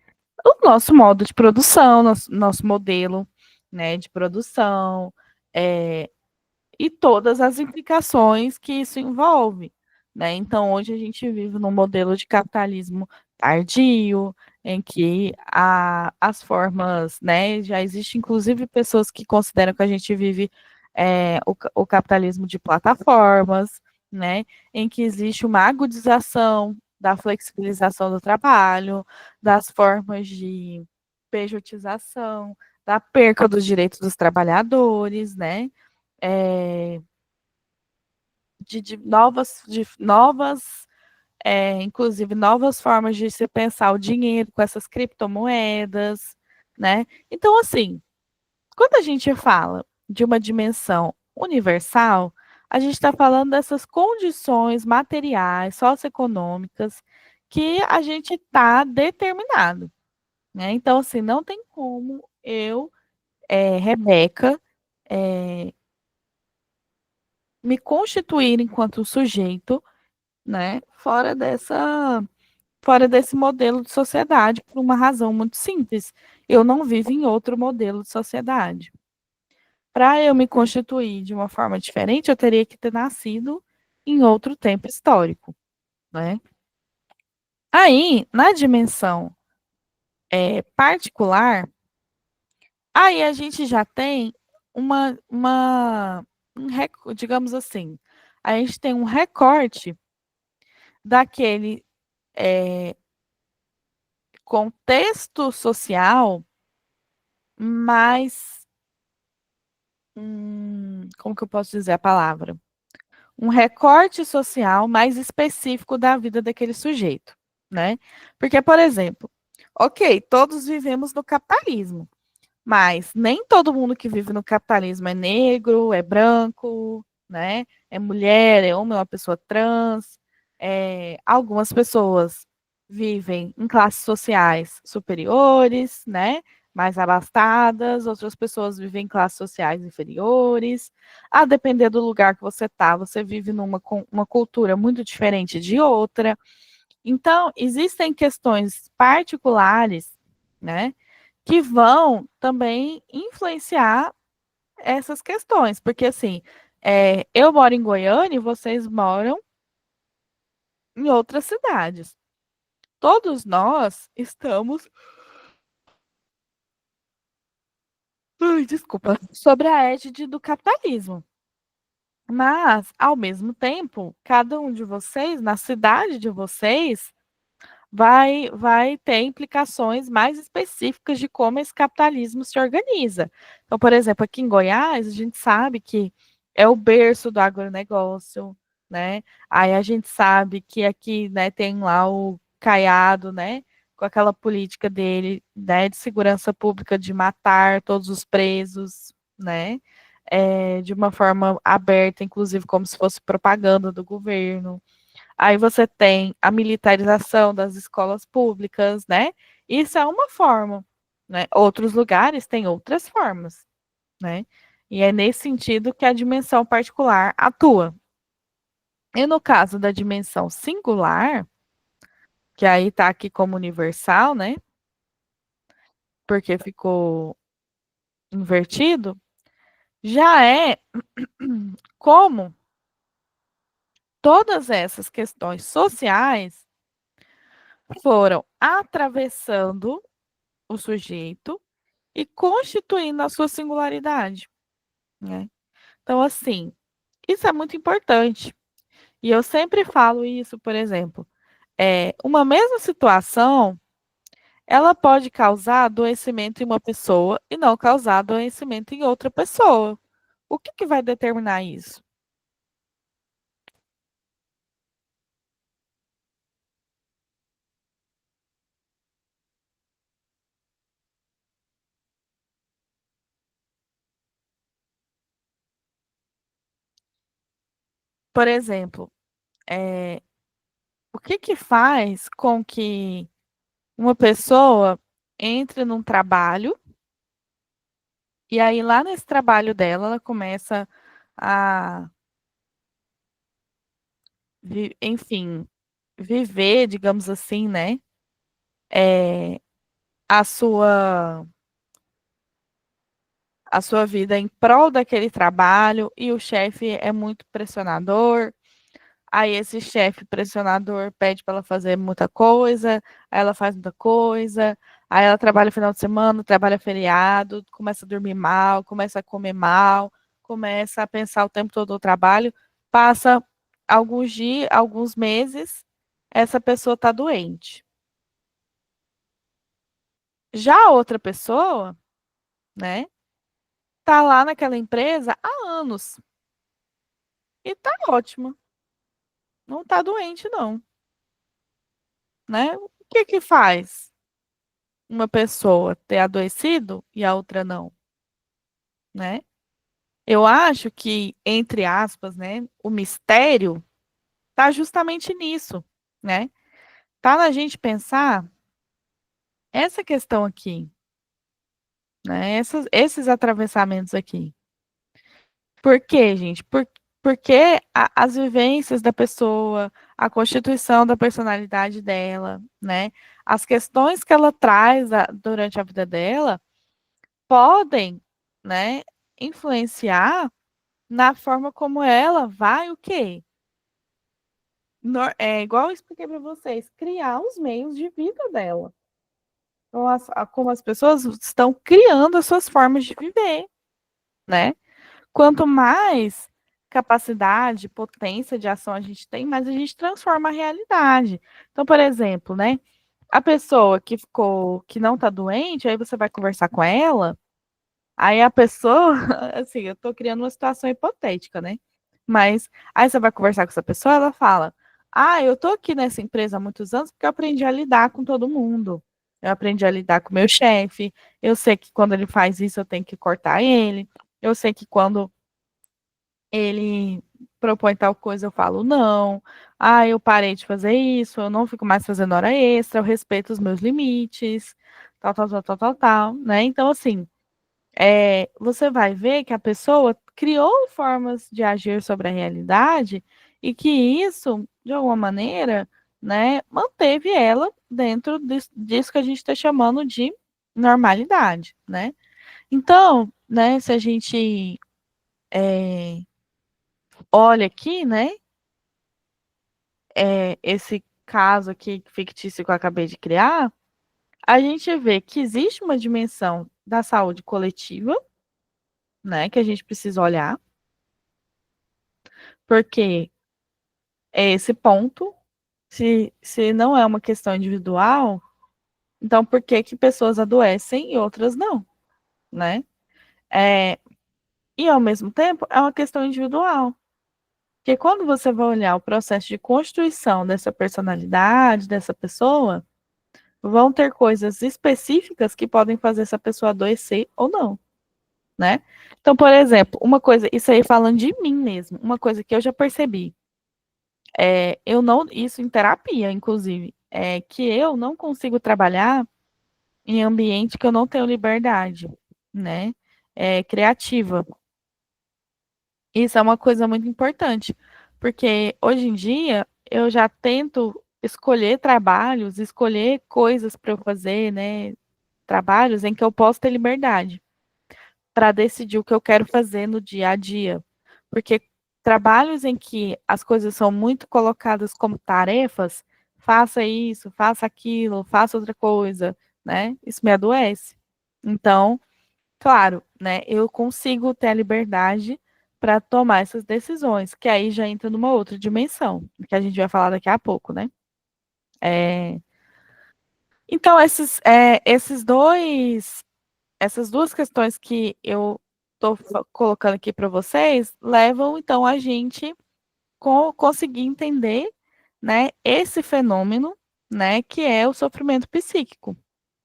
O nosso modo de produção, nosso modelo, né, de produção, e todas as implicações que isso envolve, né? Então, hoje a gente vive num modelo de capitalismo tardio, em que as formas, né, já existe inclusive pessoas que consideram que a gente vive o capitalismo de plataformas, né, em que existe uma agudização da flexibilização do trabalho, das formas de pejotização, da perca dos direitos dos trabalhadores, né, de novas, inclusive novas formas de se pensar o dinheiro com essas criptomoedas, né? Então, assim, quando a gente fala de uma dimensão universal, a gente está falando dessas condições materiais, socioeconômicas, que a gente está determinado, né? Então, assim, não tem como eu, Rebeca, me constituir enquanto sujeito, né, fora desse modelo de sociedade, por uma razão muito simples. Eu não vivo em outro modelo de sociedade. Para eu me constituir de uma forma diferente, eu teria que ter nascido em outro tempo histórico, né? Aí, na dimensão particular, aí a gente já tem digamos assim, a gente tem um recorte daquele contexto social mais, como que eu posso dizer a palavra? Um recorte social mais específico da vida daquele sujeito, né? Porque, por exemplo, ok, todos vivemos no capitalismo, mas nem todo mundo que vive no capitalismo é negro, é branco, né? É mulher, é homem, é uma pessoa trans, Algumas pessoas vivem em classes sociais superiores, né? Mais abastadas, outras pessoas vivem em classes sociais inferiores. A depender do lugar que você está, você vive uma cultura muito diferente de outra. Então, existem questões particulares, né, que vão também influenciar essas questões, porque assim, eu moro em Goiânia e vocês moram em outras cidades. Todos nós estamos, ai, desculpa, sobre a égide do capitalismo. Mas, ao mesmo tempo, cada um de vocês, na cidade de vocês, vai ter implicações mais específicas de como esse capitalismo se organiza. Então, por exemplo, aqui em Goiás, a gente sabe que é o berço do agronegócio, né? Aí a gente sabe que aqui, né, tem lá o Caiado, né, com aquela política dele, né, de segurança pública de matar todos os presos, né? De uma forma aberta, inclusive como se fosse propaganda do governo. Aí você tem a militarização das escolas públicas, né? Isso é uma forma, né? Outros lugares têm outras formas, né? E é nesse sentido que a dimensão particular atua. E no caso da dimensão singular, que aí está aqui como universal, né? Porque ficou invertido, já é como todas essas questões sociais foram atravessando o sujeito e constituindo a sua singularidade, né? Então, assim, isso é muito importante. E eu sempre falo isso, por exemplo, uma mesma situação, ela pode causar adoecimento em uma pessoa e não causar adoecimento em outra pessoa. O que que vai determinar isso? Por exemplo, o que que faz com que uma pessoa entre num trabalho e aí lá nesse trabalho dela ela começa a, enfim, viver, digamos assim, né? A sua vida em prol daquele trabalho e o chefe é muito pressionador. Aí esse chefe pressionador pede para ela fazer muita coisa, aí ela faz muita coisa, aí ela trabalha final de semana, trabalha feriado, começa a dormir mal, começa a comer mal, começa a pensar o tempo todo no trabalho, passa alguns dias, alguns meses, essa pessoa está doente. Já a outra pessoa, né, tá lá naquela empresa há anos e tá ótima, não tá doente não, né? O que que faz uma pessoa ter adoecido e a outra não, né? Eu acho que, entre aspas, né, o mistério tá justamente nisso, né? Tá na gente pensar essa questão aqui, né? Esses atravessamentos aqui. Por quê, gente? Porque as vivências da pessoa, a constituição da personalidade dela, né? As questões que ela traz durante a vida dela podem, né, influenciar na forma como ela vai o quê? É igual eu expliquei para vocês, criar os meios de vida dela. Então, como as pessoas estão criando as suas formas de viver, né? Quanto mais capacidade, potência de ação a gente tem, mais a gente transforma a realidade. Então, por exemplo, né? A pessoa que não tá doente, aí você vai conversar com ela, aí a pessoa, assim, eu tô criando uma situação hipotética, né? Mas aí você vai conversar com essa pessoa, ela fala: "Ah, eu tô aqui nessa empresa há muitos anos porque eu aprendi a lidar com todo mundo. Eu aprendi a lidar com o meu chefe. Eu sei que quando ele faz isso eu tenho que cortar ele. Eu sei que quando ele propõe tal coisa, eu falo não. Ah, eu parei de fazer isso, eu não fico mais fazendo hora extra, eu respeito os meus limites, tal, né? Então, assim, você vai ver que a pessoa criou formas de agir sobre a realidade e que isso, de alguma maneira, né, manteve ela dentro disso que a gente está chamando de normalidade, né? Então, né, se a gente olha aqui, né, esse caso aqui fictício que eu acabei de criar, a gente vê que existe uma dimensão da saúde coletiva, né, que a gente precisa olhar, porque é esse ponto, se não é uma questão individual, então por que que pessoas adoecem e outras não, né? E ao mesmo tempo é uma questão individual, porque quando você vai olhar o processo de constituição dessa personalidade, dessa pessoa, vão ter coisas específicas que podem fazer essa pessoa adoecer ou não, né? Então, por exemplo, uma coisa, isso aí falando de mim mesmo, uma coisa que eu já percebi, eu não, isso em terapia, inclusive, é que eu não consigo trabalhar em ambiente que eu não tenho liberdade, né? Criativa. Isso é uma coisa muito importante, porque hoje em dia eu já tento escolher trabalhos, escolher coisas para eu fazer, né? Trabalhos em que eu posso ter liberdade para decidir o que eu quero fazer no dia a dia. Porque trabalhos em que as coisas são muito colocadas como tarefas, faça isso, faça aquilo, faça outra coisa, né? Isso me adoece. Então, claro, né, eu consigo ter a liberdade para tomar essas decisões, que aí já entra numa outra dimensão, que a gente vai falar daqui a pouco, né? Então, essas duas questões que eu estou colocando aqui para vocês levam, então, a gente conseguir entender, né, esse fenômeno, né, que é o sofrimento psíquico,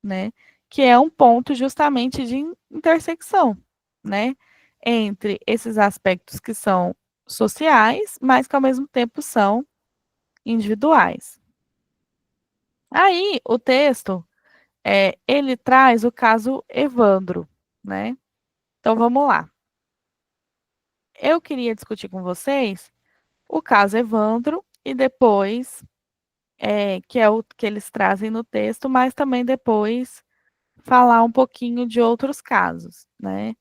né, que é um ponto justamente de intersecção, né, entre esses aspectos que são sociais, mas que ao mesmo tempo são individuais. Aí, o texto, ele traz o caso Evandro, né? Então, vamos lá. Eu queria discutir com vocês o caso Evandro e depois que é o que eles trazem no texto, mas também depois falar um pouquinho de outros casos, né?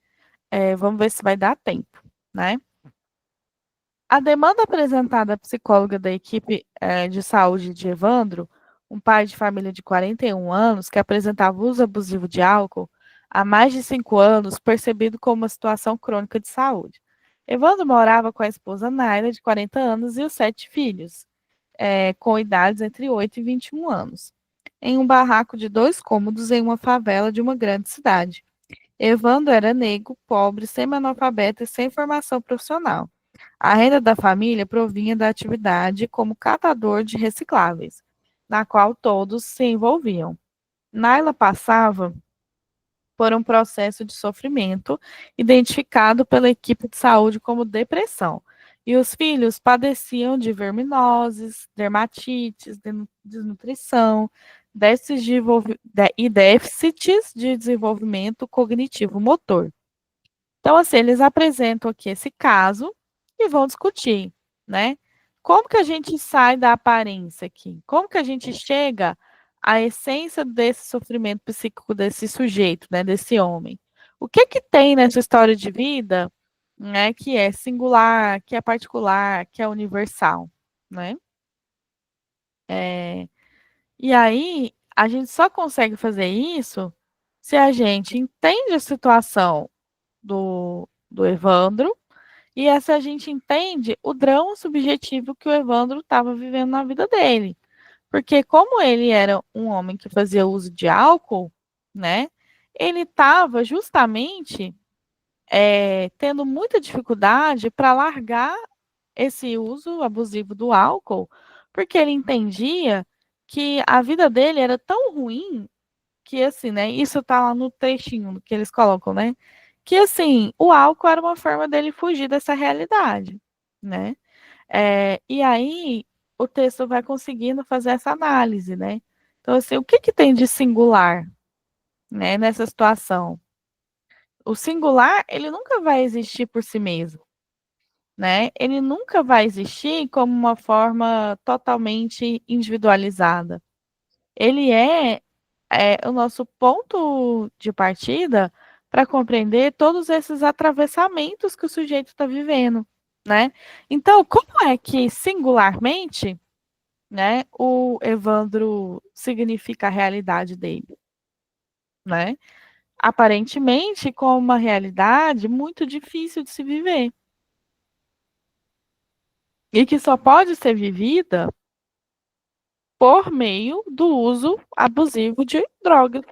Vamos ver se vai dar tempo, né? A demanda apresentada à psicóloga da equipe de saúde de Evandro, um pai de família de 41 anos que apresentava uso abusivo de álcool há mais de 5 anos, percebido como uma situação crônica de saúde. Evandro morava com a esposa Naila, de 40 anos, e os 7 filhos, com idades entre 8 e 21 anos, em um barraco de 2 cômodos em uma favela de uma grande cidade. Evandro era negro, pobre, semi-analfabeto e sem formação profissional. A renda da família provinha da atividade como catador de recicláveis, na qual todos se envolviam. Naila passava por um processo de sofrimento identificado pela equipe de saúde como depressão. E os filhos padeciam de verminoses, dermatites, desnutrição, déficits de desenvolvimento cognitivo motor. Então, assim, eles apresentam aqui esse caso e vão discutir, né? Como que a gente sai da aparência aqui? Como que a gente chega à essência desse sofrimento psíquico desse sujeito, né, desse homem? O que que tem nessa história de vida, né, que é singular, que é particular, que é universal, né? E aí, a gente só consegue fazer isso se a gente entende a situação do Evandro, e essa a gente entende o drama subjetivo que o Evandro estava vivendo na vida dele. Porque como ele era um homem que fazia uso de álcool, né? Ele estava justamente tendo muita dificuldade para largar esse uso abusivo do álcool, porque ele entendia que a vida dele era tão ruim que assim, né? Isso tá lá no trechinho que eles colocam, né? Que assim, o álcool era uma forma dele fugir dessa realidade, né? E aí o texto vai conseguindo fazer essa análise, né? Então, assim, o que que tem de singular, né, nessa situação? O singular, ele nunca vai existir por si mesmo, né? Ele nunca vai existir como uma forma totalmente individualizada. Ele é o nosso ponto de partida para compreender todos esses atravessamentos que o sujeito está vivendo, né? Então, como é que singularmente, né, o Evandro significa a realidade dele, né? Aparentemente, com uma realidade muito difícil de se viver e que só pode ser vivida por meio do uso abusivo de drogas,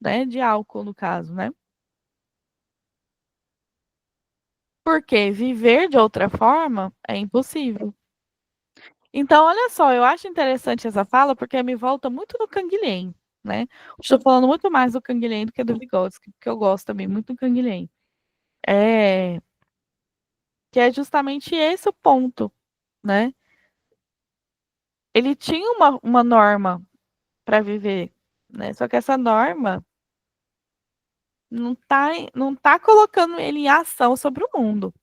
né, de álcool no caso, né? Porque viver de outra forma é impossível. Então, olha só, eu acho interessante essa fala porque me volta muito no Canguilhem, né? Estou falando muito mais do Canguilhem do que do Vygotsky, porque eu gosto também muito do Canguilhem. Que é justamente esse o ponto, né? Ele tinha uma norma para viver, né? Só que essa norma não tá colocando ele em ação sobre o mundo.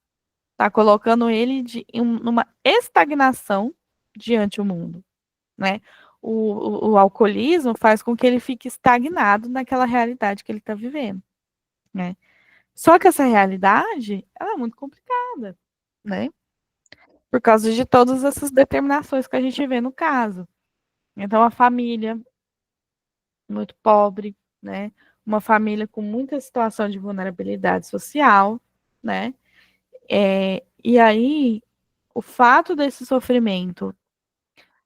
Tá colocando ele numa estagnação diante do mundo, né? O alcoolismo faz com que ele fique estagnado naquela realidade que ele está vivendo, né? Só que essa realidade, ela é muito complicada, né? Por causa de todas essas determinações que a gente vê no caso. Então, a família muito pobre, né? Uma família com muita situação de vulnerabilidade social, né? E aí, o fato desse sofrimento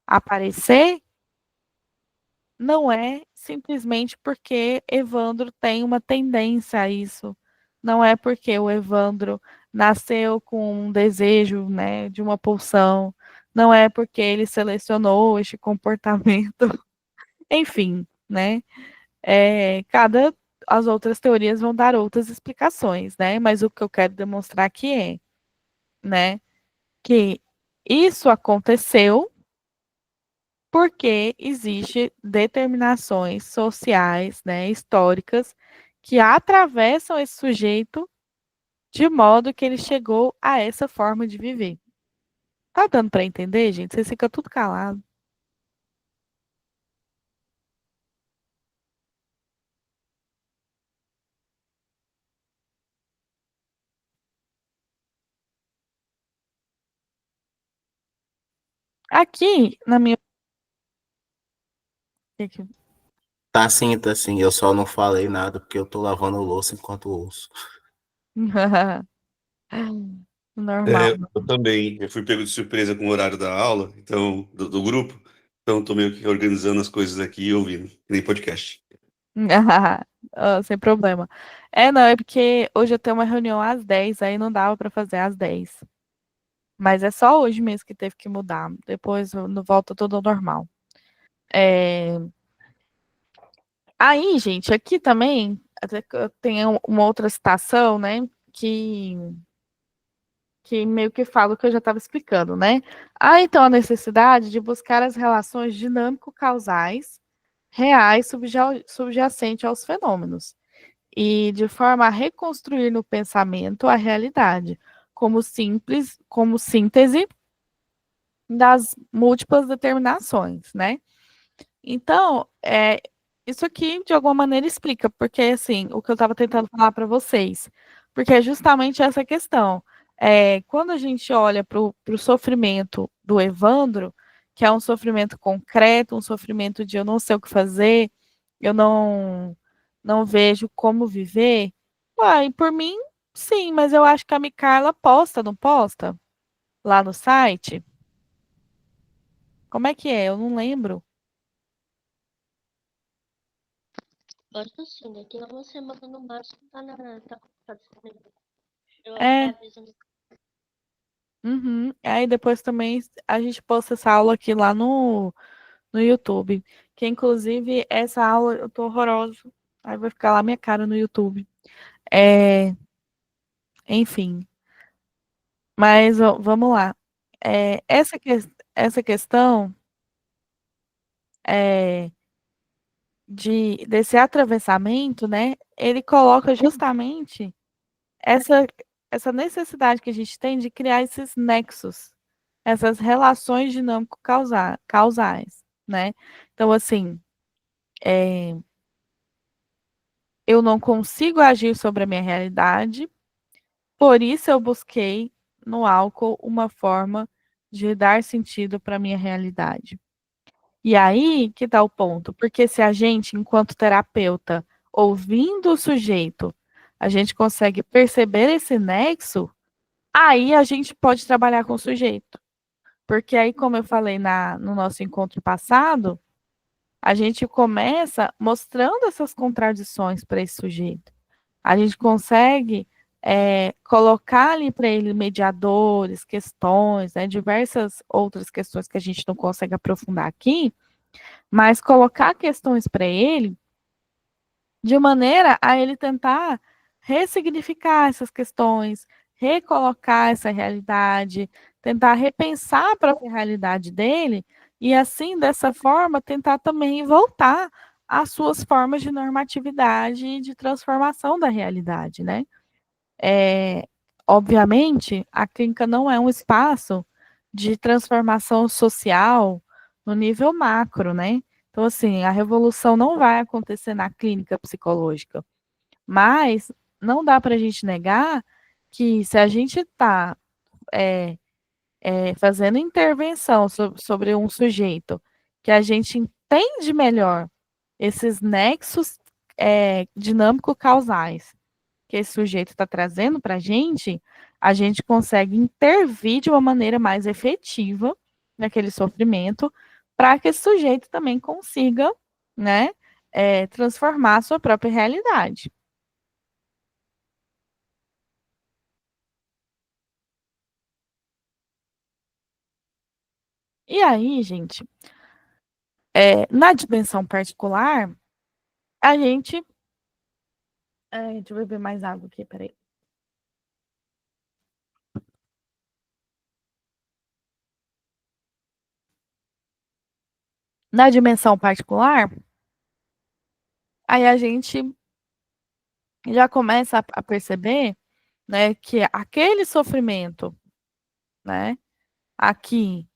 aparecer não é simplesmente porque Evandro tem uma tendência a isso. Não é porque o Evandro nasceu com um desejo, né, de uma pulsão. Não é porque ele selecionou este comportamento. Enfim, né? As outras teorias vão dar outras explicações, né? Mas o que eu quero demonstrar aqui né, que isso aconteceu porque existe determinações sociais, né, históricas, que atravessam esse sujeito de modo que ele chegou a essa forma de viver. Tá dando para entender, gente? Vocês ficam tudo calado. Aqui, na minha. Tá sim, tá sim. Eu só não falei nada porque eu tô lavando louça enquanto ouço. Normal. Eu também. Eu fui pego de surpresa com o horário da aula, então, do grupo. Então, tô meio que organizando as coisas aqui e ouvindo, que nem podcast. Sem problema. Não, é porque hoje eu tenho uma reunião às 10, aí não dava para fazer às 10. Mas é só hoje mesmo que teve que mudar. Depois no volta tudo ao normal. Aí, gente, aqui também até que eu tenho uma outra citação, né? Que meio que fala o que eu já estava explicando, né? Há então a necessidade de buscar as relações dinâmico-causais reais subjacentes aos fenômenos e de forma a reconstruir no pensamento a realidade como síntese das múltiplas determinações, né? Então, isso aqui de alguma maneira explica, porque assim, o que eu estava tentando falar para vocês, porque é justamente essa questão. Quando a gente olha para o sofrimento do Evandro, que é um sofrimento concreto, um sofrimento de eu não sei o que fazer, eu não vejo como viver, uai, por mim, sim, mas eu acho que a Micarla posta, não posta? Lá no site? Como é que é? Eu não lembro. Gosto sim, daqui a uma semana no máximo tá disponível. Eu É. aviso no Uhum. Aí depois também a gente posta essa aula aqui lá no YouTube. Que inclusive essa aula eu tô horrorosa. Aí vai ficar lá minha cara no YouTube. Enfim. Mas ó, vamos lá. Essa questão desse atravessamento, né, ele coloca justamente essa, essa necessidade que a gente tem de criar esses nexos, essas relações dinâmico-causais, né? Então, assim, eu não consigo agir sobre a minha realidade, por isso eu busquei no álcool uma forma de dar sentido para a minha realidade. E aí que está o ponto, porque se a gente, enquanto terapeuta, ouvindo o sujeito, a gente consegue perceber esse nexo, aí a gente pode trabalhar com o sujeito. Porque aí, como eu falei no nosso encontro passado, a gente começa mostrando essas contradições para esse sujeito. A gente consegue colocar ali para ele mediadores, questões, né, diversas outras questões que a gente não consegue aprofundar aqui, mas colocar questões para ele de maneira a ele tentar ressignificar essas questões, recolocar essa realidade, tentar repensar a própria realidade dele e assim, dessa forma, tentar também voltar às suas formas de normatividade e de transformação da realidade, né? Obviamente, a clínica não é um espaço de transformação social no nível macro, né? Então, assim, a revolução não vai acontecer na clínica psicológica, mas não dá para a gente negar que se a gente está fazendo intervenção sobre um sujeito que a gente entende melhor esses nexos dinâmico-causais que esse sujeito está trazendo para a gente consegue intervir de uma maneira mais efetiva naquele sofrimento, para que esse sujeito também consiga, né, transformar a sua própria realidade. E aí, gente, na dimensão particular, a gente. Deixa eu beber mais água aqui, peraí. Na dimensão particular, aí a gente já começa a perceber, né, que aquele sofrimento, né, aqui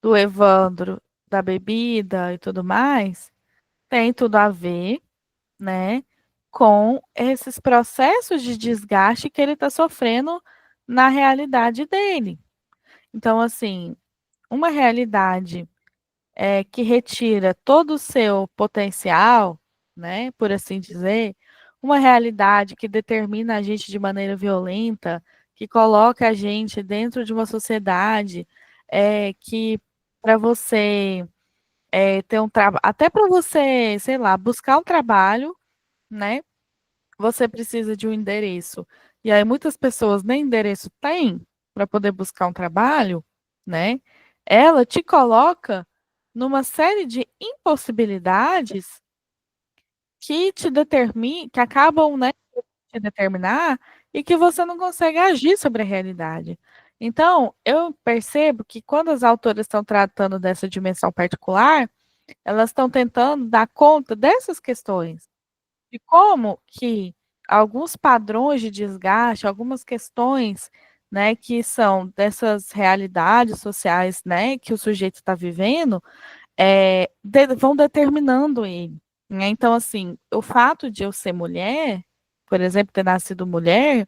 do Evandro, da bebida e tudo mais, tem tudo a ver, né, com esses processos de desgaste que ele está sofrendo na realidade dele. Então, assim, uma realidade que retira todo o seu potencial, né, por assim dizer, uma realidade que determina a gente de maneira violenta, que coloca a gente dentro de uma sociedade que para você ter um trabalho, até para você, sei lá, buscar um trabalho, né, você precisa de um endereço. E aí muitas pessoas nem endereço têm para poder buscar um trabalho, né? Ela te coloca numa série de impossibilidades que te determinam, que acabam, né, de te determinar e que você não consegue agir sobre a realidade. Então, eu percebo que quando as autoras estão tratando dessa dimensão particular, elas estão tentando dar conta dessas questões, de como que alguns padrões de desgaste, algumas questões, né, que são dessas realidades sociais, né, que o sujeito está vivendo, vão determinando ele, né? Então, assim, o fato de eu ser mulher, por exemplo, ter nascido mulher,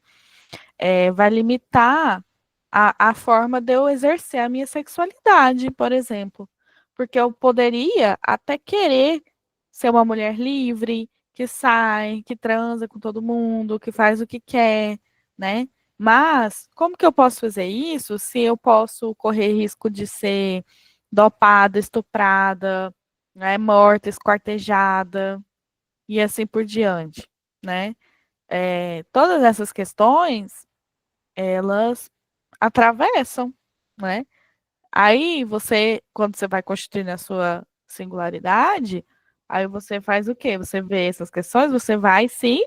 vai limitar a forma de eu exercer a minha sexualidade, por exemplo. Porque eu poderia até querer ser uma mulher livre, que sai, que transa com todo mundo, que faz o que quer, né? Mas como que eu posso fazer isso se eu posso correr risco de ser dopada, estuprada, né, morta, esquartejada e assim por diante, né? Todas essas questões, elas atravessam, né? Aí você, quando você vai constituindo a sua singularidade, aí você faz o quê? Você vê essas questões, você vai se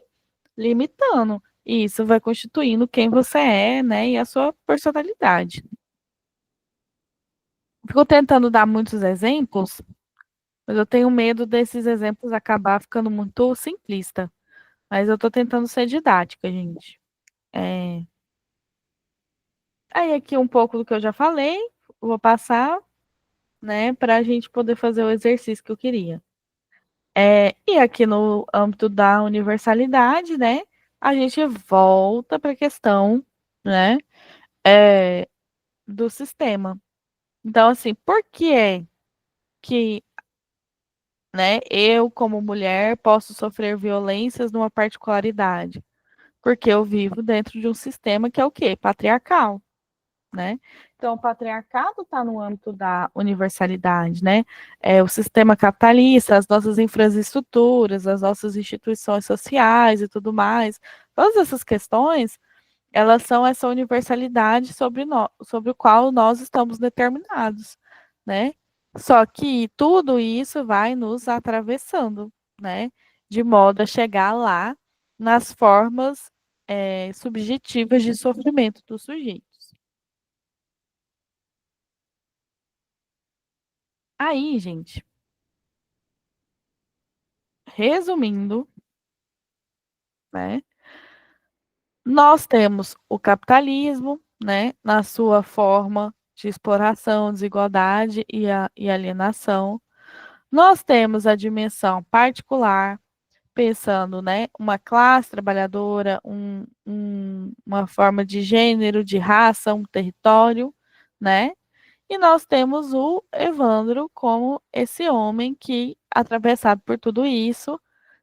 limitando. E isso vai constituindo quem você é, né? E a sua personalidade. fico tentando dar muitos exemplos, mas eu tenho medo desses exemplos acabar ficando muito simplista. Mas eu estou tentando ser didática, gente. Aí aqui um pouco do que eu já falei, vou passar, né, para a gente poder fazer o exercício que eu queria. E aqui no âmbito da universalidade, né, a gente volta para a questão, né, do sistema. Então, assim, por que é que, né, eu, como mulher, posso sofrer violências numa particularidade? Porque eu vivo dentro de um sistema que é o quê? Patriarcal, né? Então, o patriarcado está no âmbito da universalidade, né? O sistema capitalista, as nossas infraestruturas, as nossas instituições sociais e tudo mais. Todas essas questões, elas são essa universalidade sobre o qual nós estamos determinados, né? Só que tudo isso vai nos atravessando, né? De modo a chegar lá nas formas subjetivas de sofrimento dos sujeitos. Aí, gente, resumindo, né? Nós temos o capitalismo, né, na sua forma de exploração, desigualdade e alienação. Nós temos a dimensão particular, pensando, né, uma classe trabalhadora, uma forma de gênero, de raça, um território, né? E nós temos o Evandro como esse homem que, atravessado por tudo isso,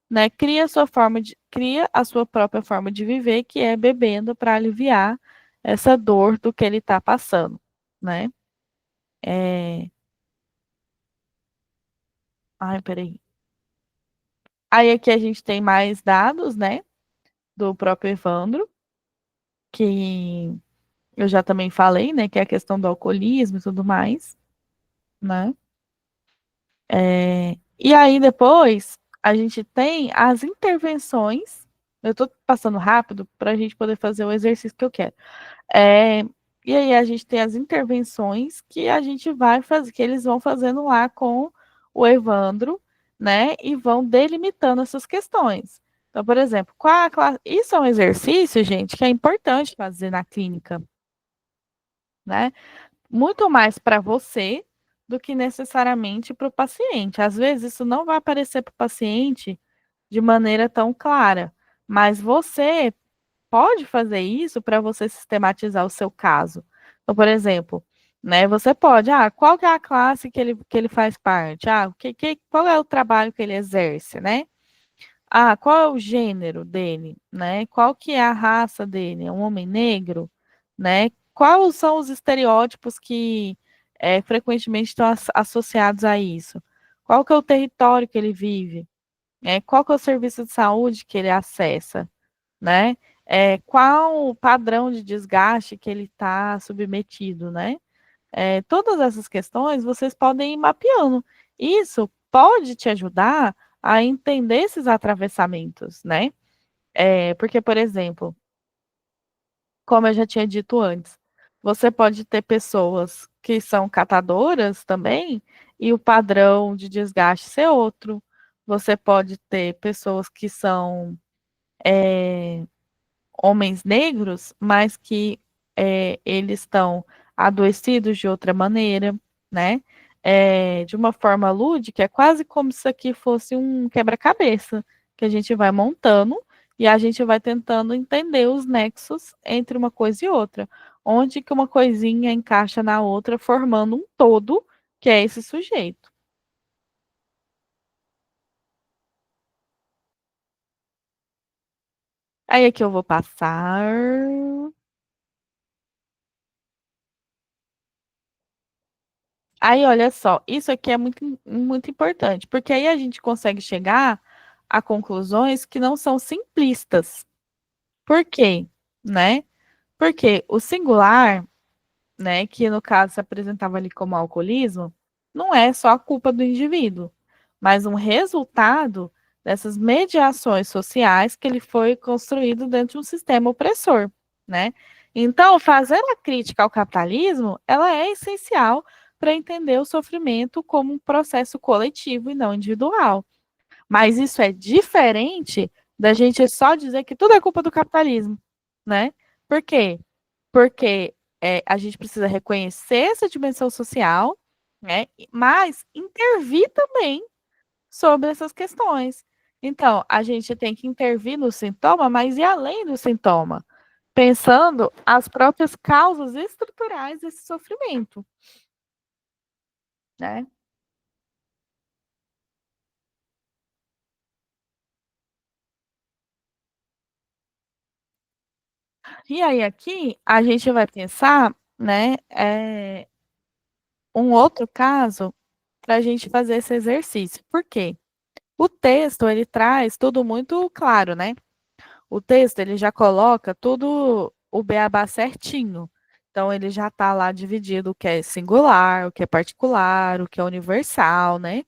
né, cria a sua própria forma de viver, que é bebendo para aliviar essa dor do que ele está passando, né? Ai, peraí. Aí aqui a gente tem mais dados, né, do próprio Evandro, que eu já também falei, né, que é a questão do alcoolismo e tudo mais, né? E aí depois a gente tem as intervenções. Eu estou passando rápido para a gente poder fazer o exercício que eu quero. E aí a gente tem as intervenções que a gente vai fazer, que eles vão fazendo lá com o Evandro, né? E vão delimitando essas questões. Então, por exemplo, isso é um exercício, gente, que é importante fazer na clínica, né? Muito mais para você do que necessariamente para o paciente. Às vezes isso não vai aparecer para o paciente de maneira tão clara, mas você pode fazer isso para você sistematizar o seu caso. Então, por exemplo, né, você pode, qual que é a classe que ele faz parte? Qual é o trabalho que ele exerce, né? Qual é o gênero dele, né? Qual que é a raça dele? É um homem negro, né? Quais são os estereótipos que frequentemente estão associados a isso? Qual que é o território que ele vive? Qual que é o serviço de saúde que ele acessa, né? Qual o padrão de desgaste que ele está submetido, né? Todas essas questões vocês podem ir mapeando. Isso pode te ajudar a entender esses atravessamentos, né? Porque, por exemplo, como eu já tinha dito antes, você pode ter pessoas que são catadoras também, e o padrão de desgaste ser outro. Você pode ter pessoas que são homens negros, mas que eles estão adoecidos de outra maneira, né? De uma forma lúdica, é quase como se isso aqui fosse um quebra-cabeça que a gente vai montando e a gente vai tentando entender os nexos entre uma coisa e outra, onde que uma coisinha encaixa na outra, formando um todo, que é esse sujeito. Aí aqui eu vou passar. Aí, olha só, isso aqui é muito, muito importante, porque aí a gente consegue chegar a conclusões que não são simplistas. Por quê? Né? Porque o singular, né, que no caso se apresentava ali como alcoolismo, não é só a culpa do indivíduo, mas um resultado dessas mediações sociais que ele foi construído dentro de um sistema opressor, né? Então, fazer a crítica ao capitalismo, ela é essencial para entender o sofrimento como um processo coletivo e não individual. Mas isso é diferente da gente só dizer que tudo é culpa do capitalismo, né? Por quê? Porque a gente precisa reconhecer essa dimensão social, né? Mas intervir também sobre essas questões. Então, a gente tem que intervir no sintoma, mas ir além do sintoma, pensando as próprias causas estruturais desse sofrimento, né? E aí aqui a gente vai pensar, né, um outro caso para a gente fazer esse exercício. Por quê? O texto ele traz tudo muito claro, né? O texto ele já coloca tudo o beabá certinho. Então ele já está lá dividido o que é singular, o que é particular, o que é universal, né?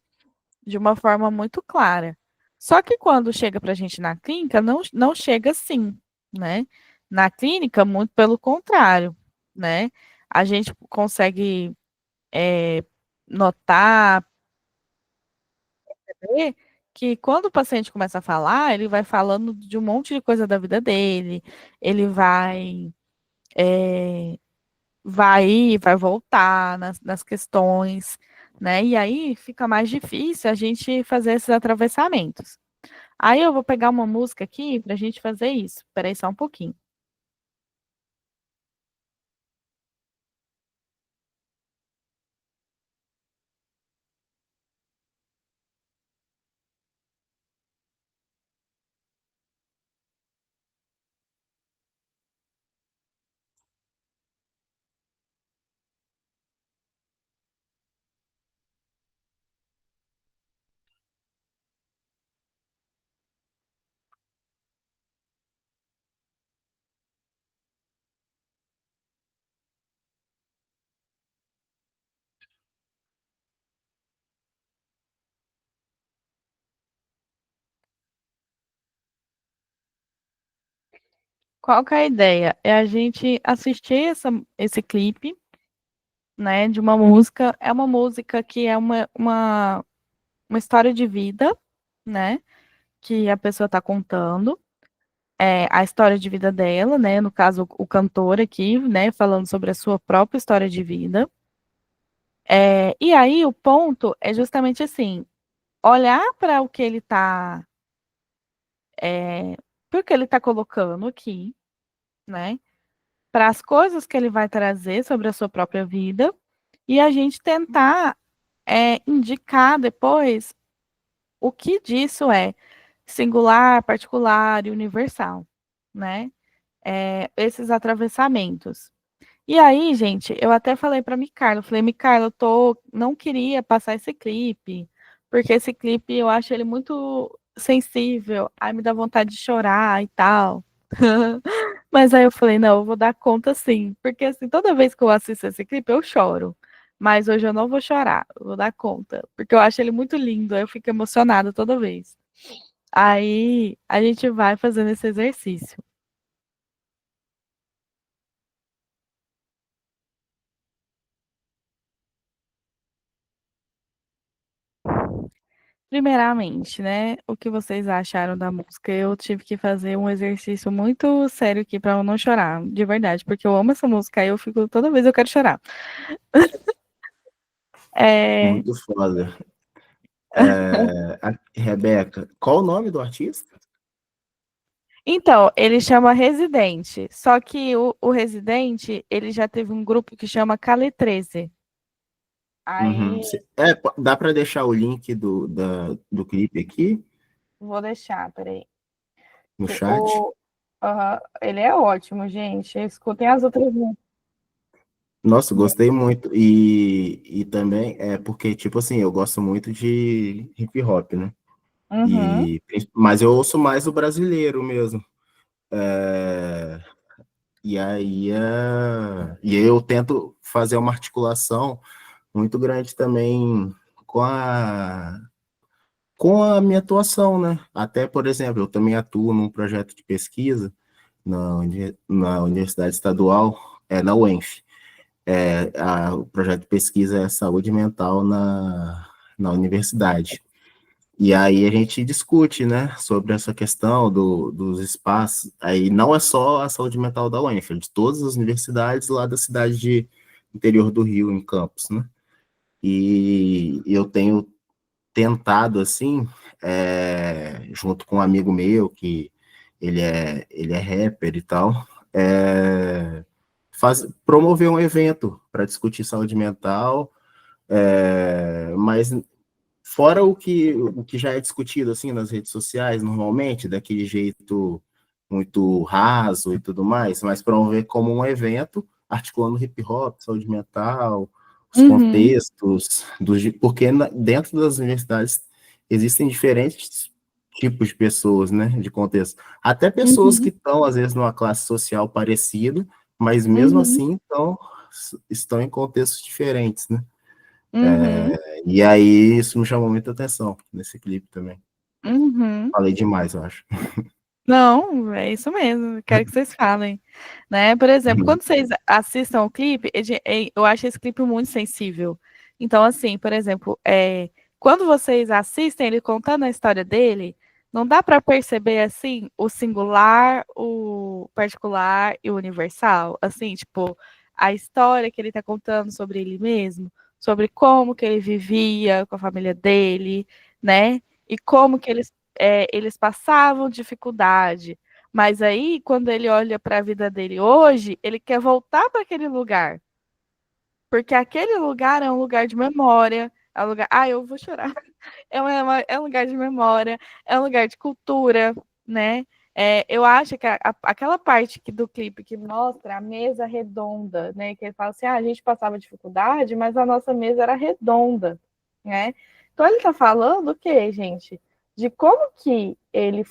De uma forma muito clara. Só que quando chega para a gente na clínica, não chega assim, né? Na clínica, muito pelo contrário, né? A gente consegue notar, perceber que quando o paciente começa a falar, ele vai falando de um monte de coisa da vida dele, ele vai ir, vai voltar nas questões, né? E aí fica mais difícil a gente fazer esses atravessamentos. Aí eu vou pegar uma música aqui para a gente fazer isso. Espera aí só um pouquinho. Qual que é a ideia? É a gente assistir esse clipe, né, de uma música. É uma música que é uma história de vida, né, que a pessoa está contando. É a história de vida dela, né, no caso, o cantor aqui, né, falando sobre a sua própria história de vida. E aí o ponto é justamente assim, olhar para o que ele está, porque ele está colocando aqui, né, para as coisas que ele vai trazer sobre a sua própria vida, e a gente tentar indicar depois o que disso é singular, particular e universal, né? Esses atravessamentos. E aí, gente, eu até falei para Micarla, eu falei, Micarla, não queria passar esse clipe, porque esse clipe eu acho ele muito sensível, aí me dá vontade de chorar e tal. Mas aí eu falei, não, eu vou dar conta sim, porque assim, toda vez que eu assisto esse clipe eu choro. Mas hoje eu não vou chorar, eu vou dar conta, porque eu acho ele muito lindo, aí eu fico emocionada toda vez. Aí a gente vai fazendo esse exercício. Primeiramente, né, o que vocês acharam da música? Eu tive que fazer um exercício muito sério aqui para eu não chorar, de verdade, porque eu amo essa música e eu fico toda vez eu quero chorar. Muito foda. Rebeca, qual o nome do artista? Então, ele chama Residente, só que o Residente, ele já teve um grupo que chama Cali 13. Uhum. Aí, Dá para deixar o link do clipe aqui vou deixar, peraí. no chat? Ele é ótimo, gente. Escutem as outras músicas. Nossa, gostei muito. E também é porque, tipo assim, eu gosto muito de hip hop, né? Uhum. Mas eu ouço mais o brasileiro mesmo. E aí, e aí eu tento fazer uma articulação muito grande também com a, com a minha atuação, né? Até, por exemplo, eu também atuo num projeto de pesquisa na Universidade Estadual, na UENF. o projeto de pesquisa é saúde mental na universidade. E aí a gente discute, né, sobre essa questão dos espaços. Aí não é só a saúde mental da UENF, é de todas as universidades lá da cidade de interior do Rio, em Campos, né? E eu tenho tentado, assim, junto com um amigo meu, que ele é rapper e tal, promover um evento para discutir saúde mental, mas fora o que já é discutido assim nas redes sociais, normalmente, daquele jeito muito raso e tudo mais, mas promover como um evento, articulando hip hop, saúde mental, os Uhum, contextos, porque dentro das universidades existem diferentes tipos de pessoas, né, de contexto. Até pessoas que uhum, estão, às vezes, numa classe social parecida, mas mesmo uhum, assim estão em contextos diferentes, né? uhum, E aí isso me chamou muita atenção nesse clipe também. uhum. Falei demais, eu acho. Não, é isso mesmo. Quero que vocês falem, né? Por exemplo, Uhum. quando vocês assistam o clipe, eu acho esse clipe muito sensível. Então, assim, por exemplo, quando vocês assistem ele contando a história dele, não dá para perceber assim o singular, o particular e o universal, assim, tipo, a história que ele está contando sobre ele mesmo, sobre como que ele vivia com a família dele, né? E como que eles passavam dificuldade, mas aí, quando ele olha para a vida dele hoje, ele quer voltar para aquele lugar, porque aquele lugar é um lugar de memória, é um lugar. Ah, eu vou chorar. É um lugar de memória, é um lugar de cultura, né? Eu acho que aquela parte do clipe que mostra a mesa redonda, né? Que ele fala assim: a gente passava dificuldade, mas a nossa mesa era redonda, né? Então ele está falando o quê, gente? De como que ele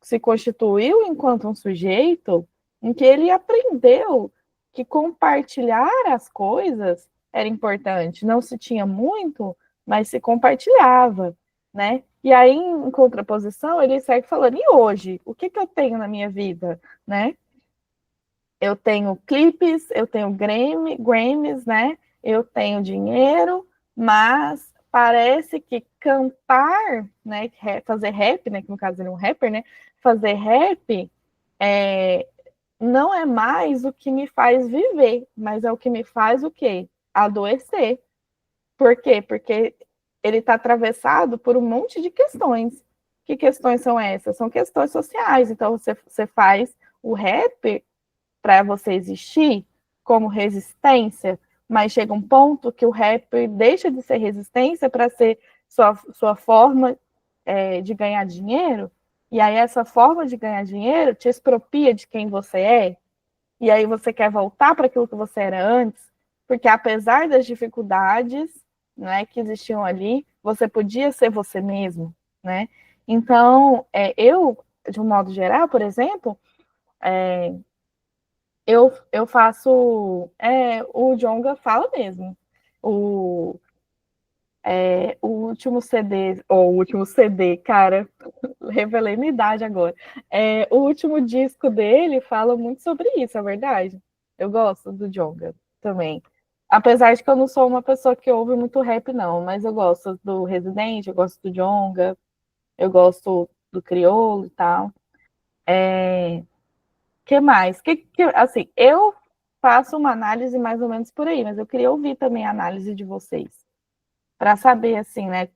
se constituiu enquanto um sujeito em que ele aprendeu que compartilhar as coisas era importante. Não se tinha muito, mas se compartilhava, né? E aí, em contraposição, ele segue falando, e hoje? O que eu tenho na minha vida, né? Eu tenho clipes, eu tenho Grammys, né? Eu tenho dinheiro, mas parece que cantar, né? Fazer rap, né? Que no caso ele é um rapper, né? Fazer rap não é mais o que me faz viver, mas é o que me faz o quê? Adoecer. Por quê? Porque ele está atravessado por um monte de questões. Que questões são essas? São questões sociais. Então, você faz o rap para você existir como resistência, mas chega um ponto que o rap deixa de ser resistência para ser sua forma de ganhar dinheiro, e aí essa forma de ganhar dinheiro te expropria de quem você é, e aí você quer voltar para aquilo que você era antes, porque apesar das dificuldades, né, que existiam ali, você podia ser você mesmo, né? Então, eu, de um modo geral, por exemplo, eu faço. O Djonga fala mesmo. O, o último CD, ou o último CD, cara, revelei minha idade agora. O último disco dele fala muito sobre isso, é verdade. Eu gosto do Djonga também. Apesar de que eu não sou uma pessoa que ouve muito rap, não, mas eu gosto do Resident, eu gosto do Djonga, eu gosto do Criolo e tal. Que mais? Assim, eu faço uma análise mais ou menos por aí, mas eu queria ouvir também a análise de vocês, para saber, assim, né,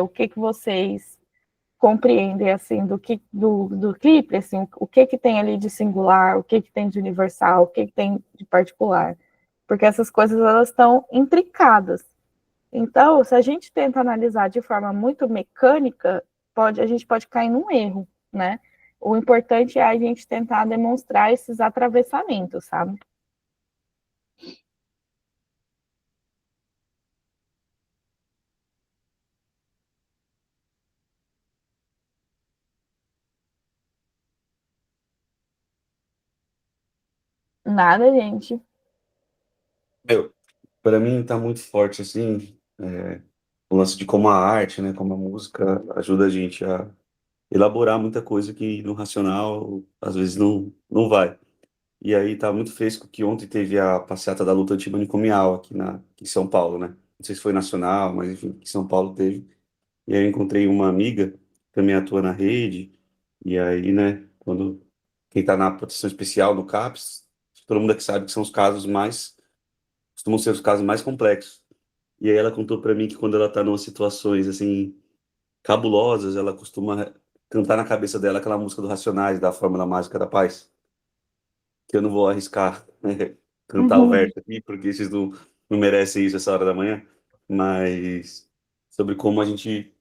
o que vocês compreendem, assim, do clipe, assim, o que tem ali de singular, o que tem de universal, o que tem de particular, porque essas coisas, elas estão intricadas. Então, se a gente tenta analisar de forma muito mecânica, a gente pode cair num erro, né? O importante é a gente tentar demonstrar esses atravessamentos, sabe? Nada, gente. Meu, para mim tá muito forte, assim, o lance de como a arte, né, como a música ajuda a gente a elaborar muita coisa que no racional às vezes não vai. E aí tá muito fresco que ontem teve a passeata da luta antimanicomial aqui em São Paulo, né? Não sei se foi nacional, mas enfim, aqui em São Paulo teve. E aí eu encontrei uma amiga que também atua na rede. E aí, né, quando quem tá na proteção especial, no CAPS, todo mundo aqui sabe que são os casos mais, costumam ser os casos mais complexos. E aí ela contou pra mim que quando ela tá em situações, assim, cabulosas, ela costuma cantar na cabeça dela aquela música do Racionais, da Fórmula Mágica da Paz, que eu não vou arriscar, né, cantar o verso aqui, porque vocês não merecem isso essa hora da manhã, mas sobre como a gente,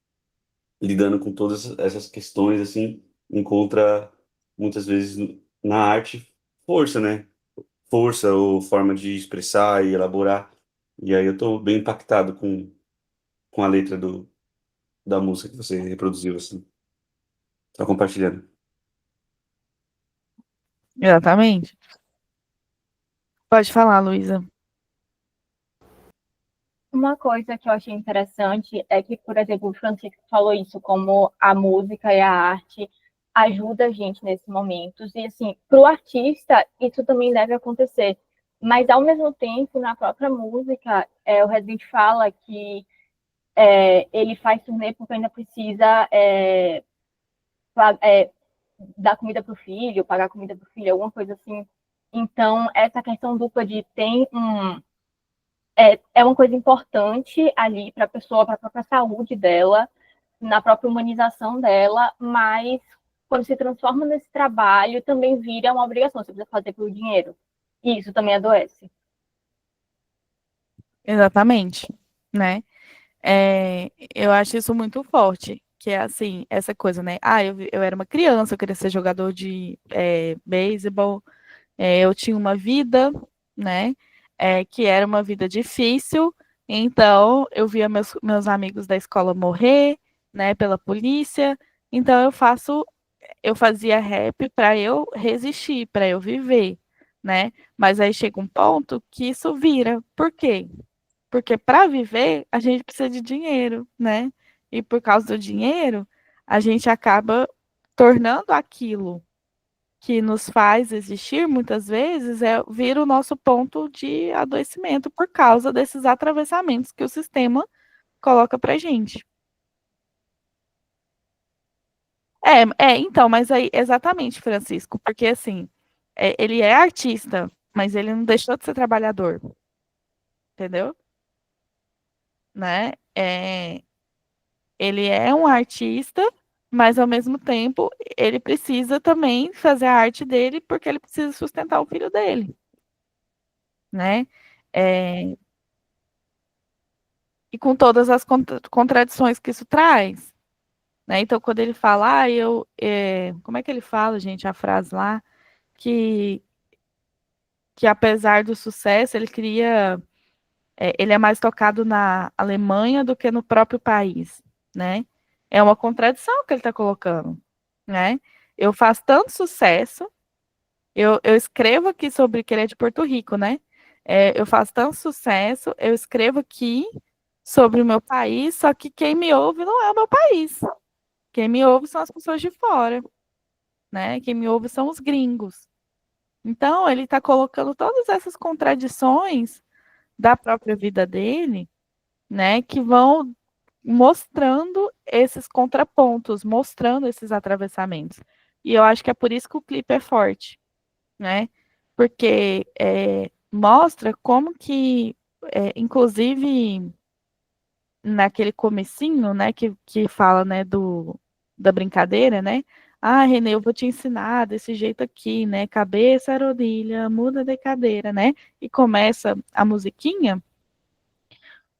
lidando com todas essas questões, assim, encontra muitas vezes na arte força, né? Força ou forma de expressar e elaborar. E aí eu tô bem impactado com a letra da música que você reproduziu, assim. Tá compartilhando. Exatamente. Pode falar, Luísa. Uma coisa que eu achei interessante é que, por exemplo, o Francisco falou isso, como a música e a arte ajuda a gente nesses momentos. E, assim, para o artista, isso também deve acontecer. Mas, ao mesmo tempo, na própria música, o Resident fala que ele faz turnê porque ainda precisa dar comida para o filho, pagar comida para o filho, alguma coisa assim. Então, essa questão dupla de tem uma coisa importante ali para a pessoa, para a própria saúde dela, na própria humanização dela, mas quando se transforma nesse trabalho, também vira uma obrigação, você precisa fazer pelo dinheiro. E isso também adoece. Exatamente, né? Eu acho isso muito forte, que é assim, essa coisa, né? Eu era uma criança, eu queria ser jogador de beisebol, eu tinha uma vida, né? Que era uma vida difícil, então eu via meus amigos da escola morrer, né, pela polícia, então eu fazia rap para eu resistir, para eu viver, né? Mas aí chega um ponto que isso vira. Por quê? Porque para viver, a gente precisa de dinheiro, né? E por causa do dinheiro, a gente acaba tornando aquilo que nos faz existir, muitas vezes, vira o nosso ponto de adoecimento por causa desses atravessamentos que o sistema coloca para gente. Então, mas aí, exatamente, Francisco, porque assim, ele é artista, mas ele não deixou de ser trabalhador, entendeu? Né? Ele é um artista, mas ao mesmo tempo ele precisa também fazer a arte dele porque ele precisa sustentar o filho dele, né? É, e com todas as contradições que isso traz, né? Então, quando ele fala, como é que ele fala, gente, a frase lá, que, que apesar do sucesso, ele é mais tocado na Alemanha do que no próprio país, né? É uma contradição que ele está colocando, né? Eu faço tanto sucesso, eu escrevo aqui sobre que ele é de Porto Rico, né? Eu faço tanto sucesso, eu escrevo aqui sobre o meu país, só que quem me ouve não é o meu país. Quem me ouve são as pessoas de fora, né? Quem me ouve são os gringos. Então, ele está colocando todas essas contradições da própria vida dele, né? Que vão mostrando esses contrapontos, mostrando esses atravessamentos. E eu acho que é por isso que o clipe é forte, né? Porque mostra como que, inclusive naquele comecinho, né, que fala, né, da brincadeira, né? Renê, eu vou te ensinar desse jeito aqui, né? Cabeça, rodilha, muda de cadeira, né? E começa a musiquinha.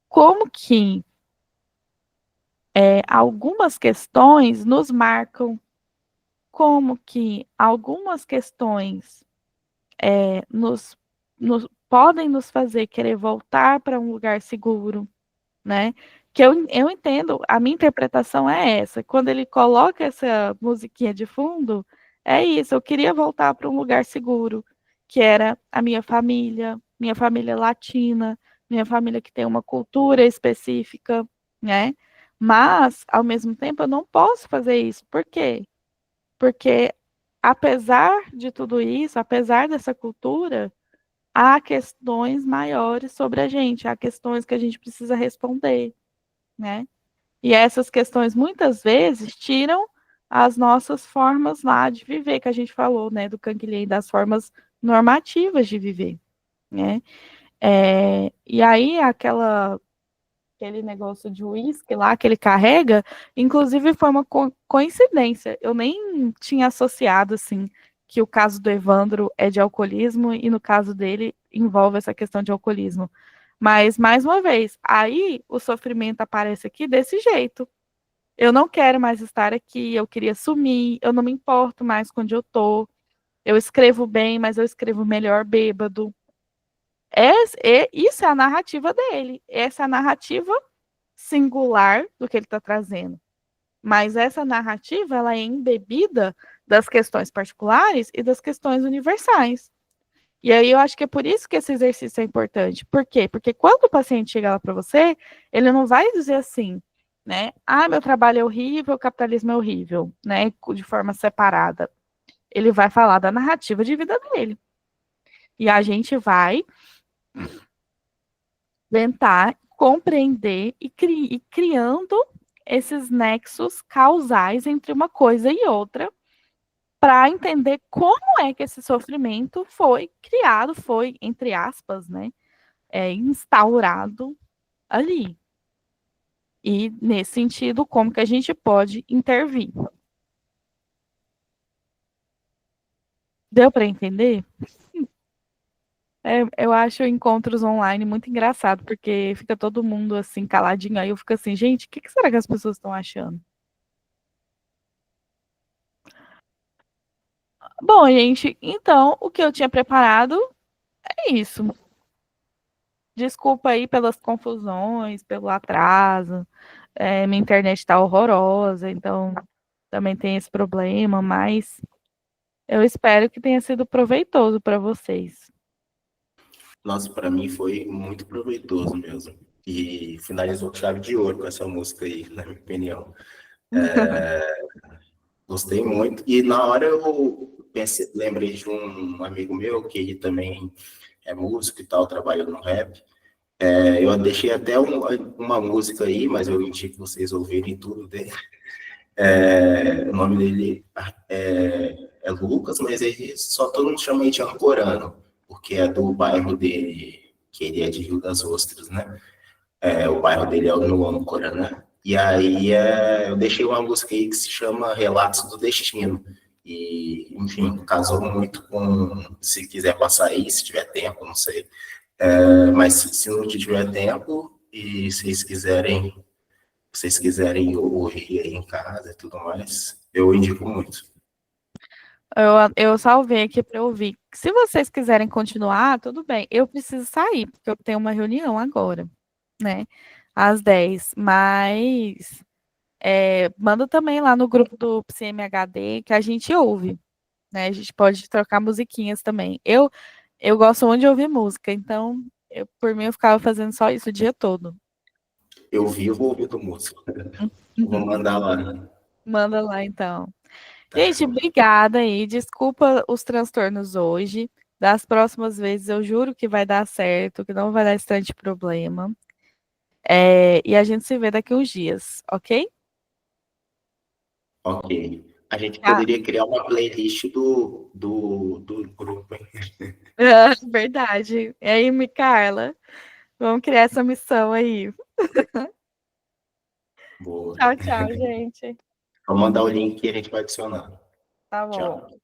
Como que algumas questões nos marcam, como que algumas questões podem nos fazer querer voltar para um lugar seguro, né? Que eu entendo, a minha interpretação é essa. Quando ele coloca essa musiquinha de fundo, é isso. Eu queria voltar para um lugar seguro, que era a minha família latina, minha família que tem uma cultura específica, né? Mas, ao mesmo tempo, eu não posso fazer isso. Por quê? Porque apesar de tudo isso, apesar dessa cultura, há questões maiores sobre a gente, há questões que a gente precisa responder, né? E essas questões muitas vezes tiram as nossas formas lá de viver, que a gente falou, né, do Canguilhem, das formas normativas de viver, né? E aí aquele negócio de uísque lá que ele carrega, inclusive foi uma coincidência. Eu nem tinha associado assim que o caso do Evandro é de alcoolismo e no caso dele envolve essa questão de alcoolismo. Mas mais uma vez, aí o sofrimento aparece aqui desse jeito. Eu não quero mais estar aqui, eu queria sumir, eu não me importo mais com onde eu tô. Eu escrevo bem, mas eu escrevo melhor bêbado. Isso é a narrativa dele. Essa é a narrativa singular do que ele está trazendo. Mas essa narrativa ela é embebida das questões particulares e das questões universais. E aí eu acho que é por isso que esse exercício é importante. Por quê? Porque quando o paciente chega lá para você, ele não vai dizer assim, né? Ah, meu trabalho é horrível, o capitalismo é horrível, né? De forma separada. Ele vai falar da narrativa de vida dele. E a gente vai tentar compreender e criando esses nexos causais entre uma coisa e outra, para entender como é que esse sofrimento foi criado, foi, entre aspas, né, instaurado ali. E, nesse sentido, como que a gente pode intervir. Deu para entender? Eu acho encontros online muito engraçado, porque fica todo mundo assim, caladinho, aí eu fico assim, gente, o que será que as pessoas estão achando? Bom, gente, então, o que eu tinha preparado é isso. Desculpa aí pelas confusões, pelo atraso. Minha internet está horrorosa, então também tem esse problema, mas eu espero que tenha sido proveitoso para vocês. Nossa, para mim foi muito proveitoso mesmo. E finalizou com chave de ouro com essa música aí, na minha opinião. Gostei muito. E na hora eu lembrei de um amigo meu, que ele também é músico e tal, trabalha no rap. Eu deixei até uma música aí, mas eu indico vocês ouvirem tudo dele. O nome dele é Lucas, mas só todo mundo chama ele de Ancorano, porque é do bairro dele, que ele é de Rio das Ostras, né? O bairro dele é no Ancorano. E aí eu deixei uma música aí que se chama Relatos do Destino. E, enfim, casou muito com, se quiser passar aí, se tiver tempo, não sei. Mas se não tiver tempo e vocês quiserem ouvir aí em casa e tudo mais, eu indico muito. Eu salvei aqui para ouvir. Se vocês quiserem continuar, tudo bem. Eu preciso sair, porque eu tenho uma reunião agora, né? Às 10. Mas manda também lá no grupo do PCMHD que a gente ouve, né? A gente pode trocar musiquinhas também. Eu gosto muito de ouvir música, então, por mim, eu ficava fazendo só isso o dia todo. Eu vivo ouvindo música. Vou mandar lá. Manda lá, então. Gente, obrigada aí. Desculpa os transtornos hoje. Das próximas vezes, eu juro que vai dar certo, que não vai dar esse tanto de problema. E a gente se vê daqui uns dias, ok? Ok. A gente poderia criar uma playlist do grupo, hein? Verdade. E aí, Micaela, vamos criar essa missão aí. Boa. Tchau, tchau, gente. Vou mandar o link que a gente vai adicionar. Tá bom. Tchau.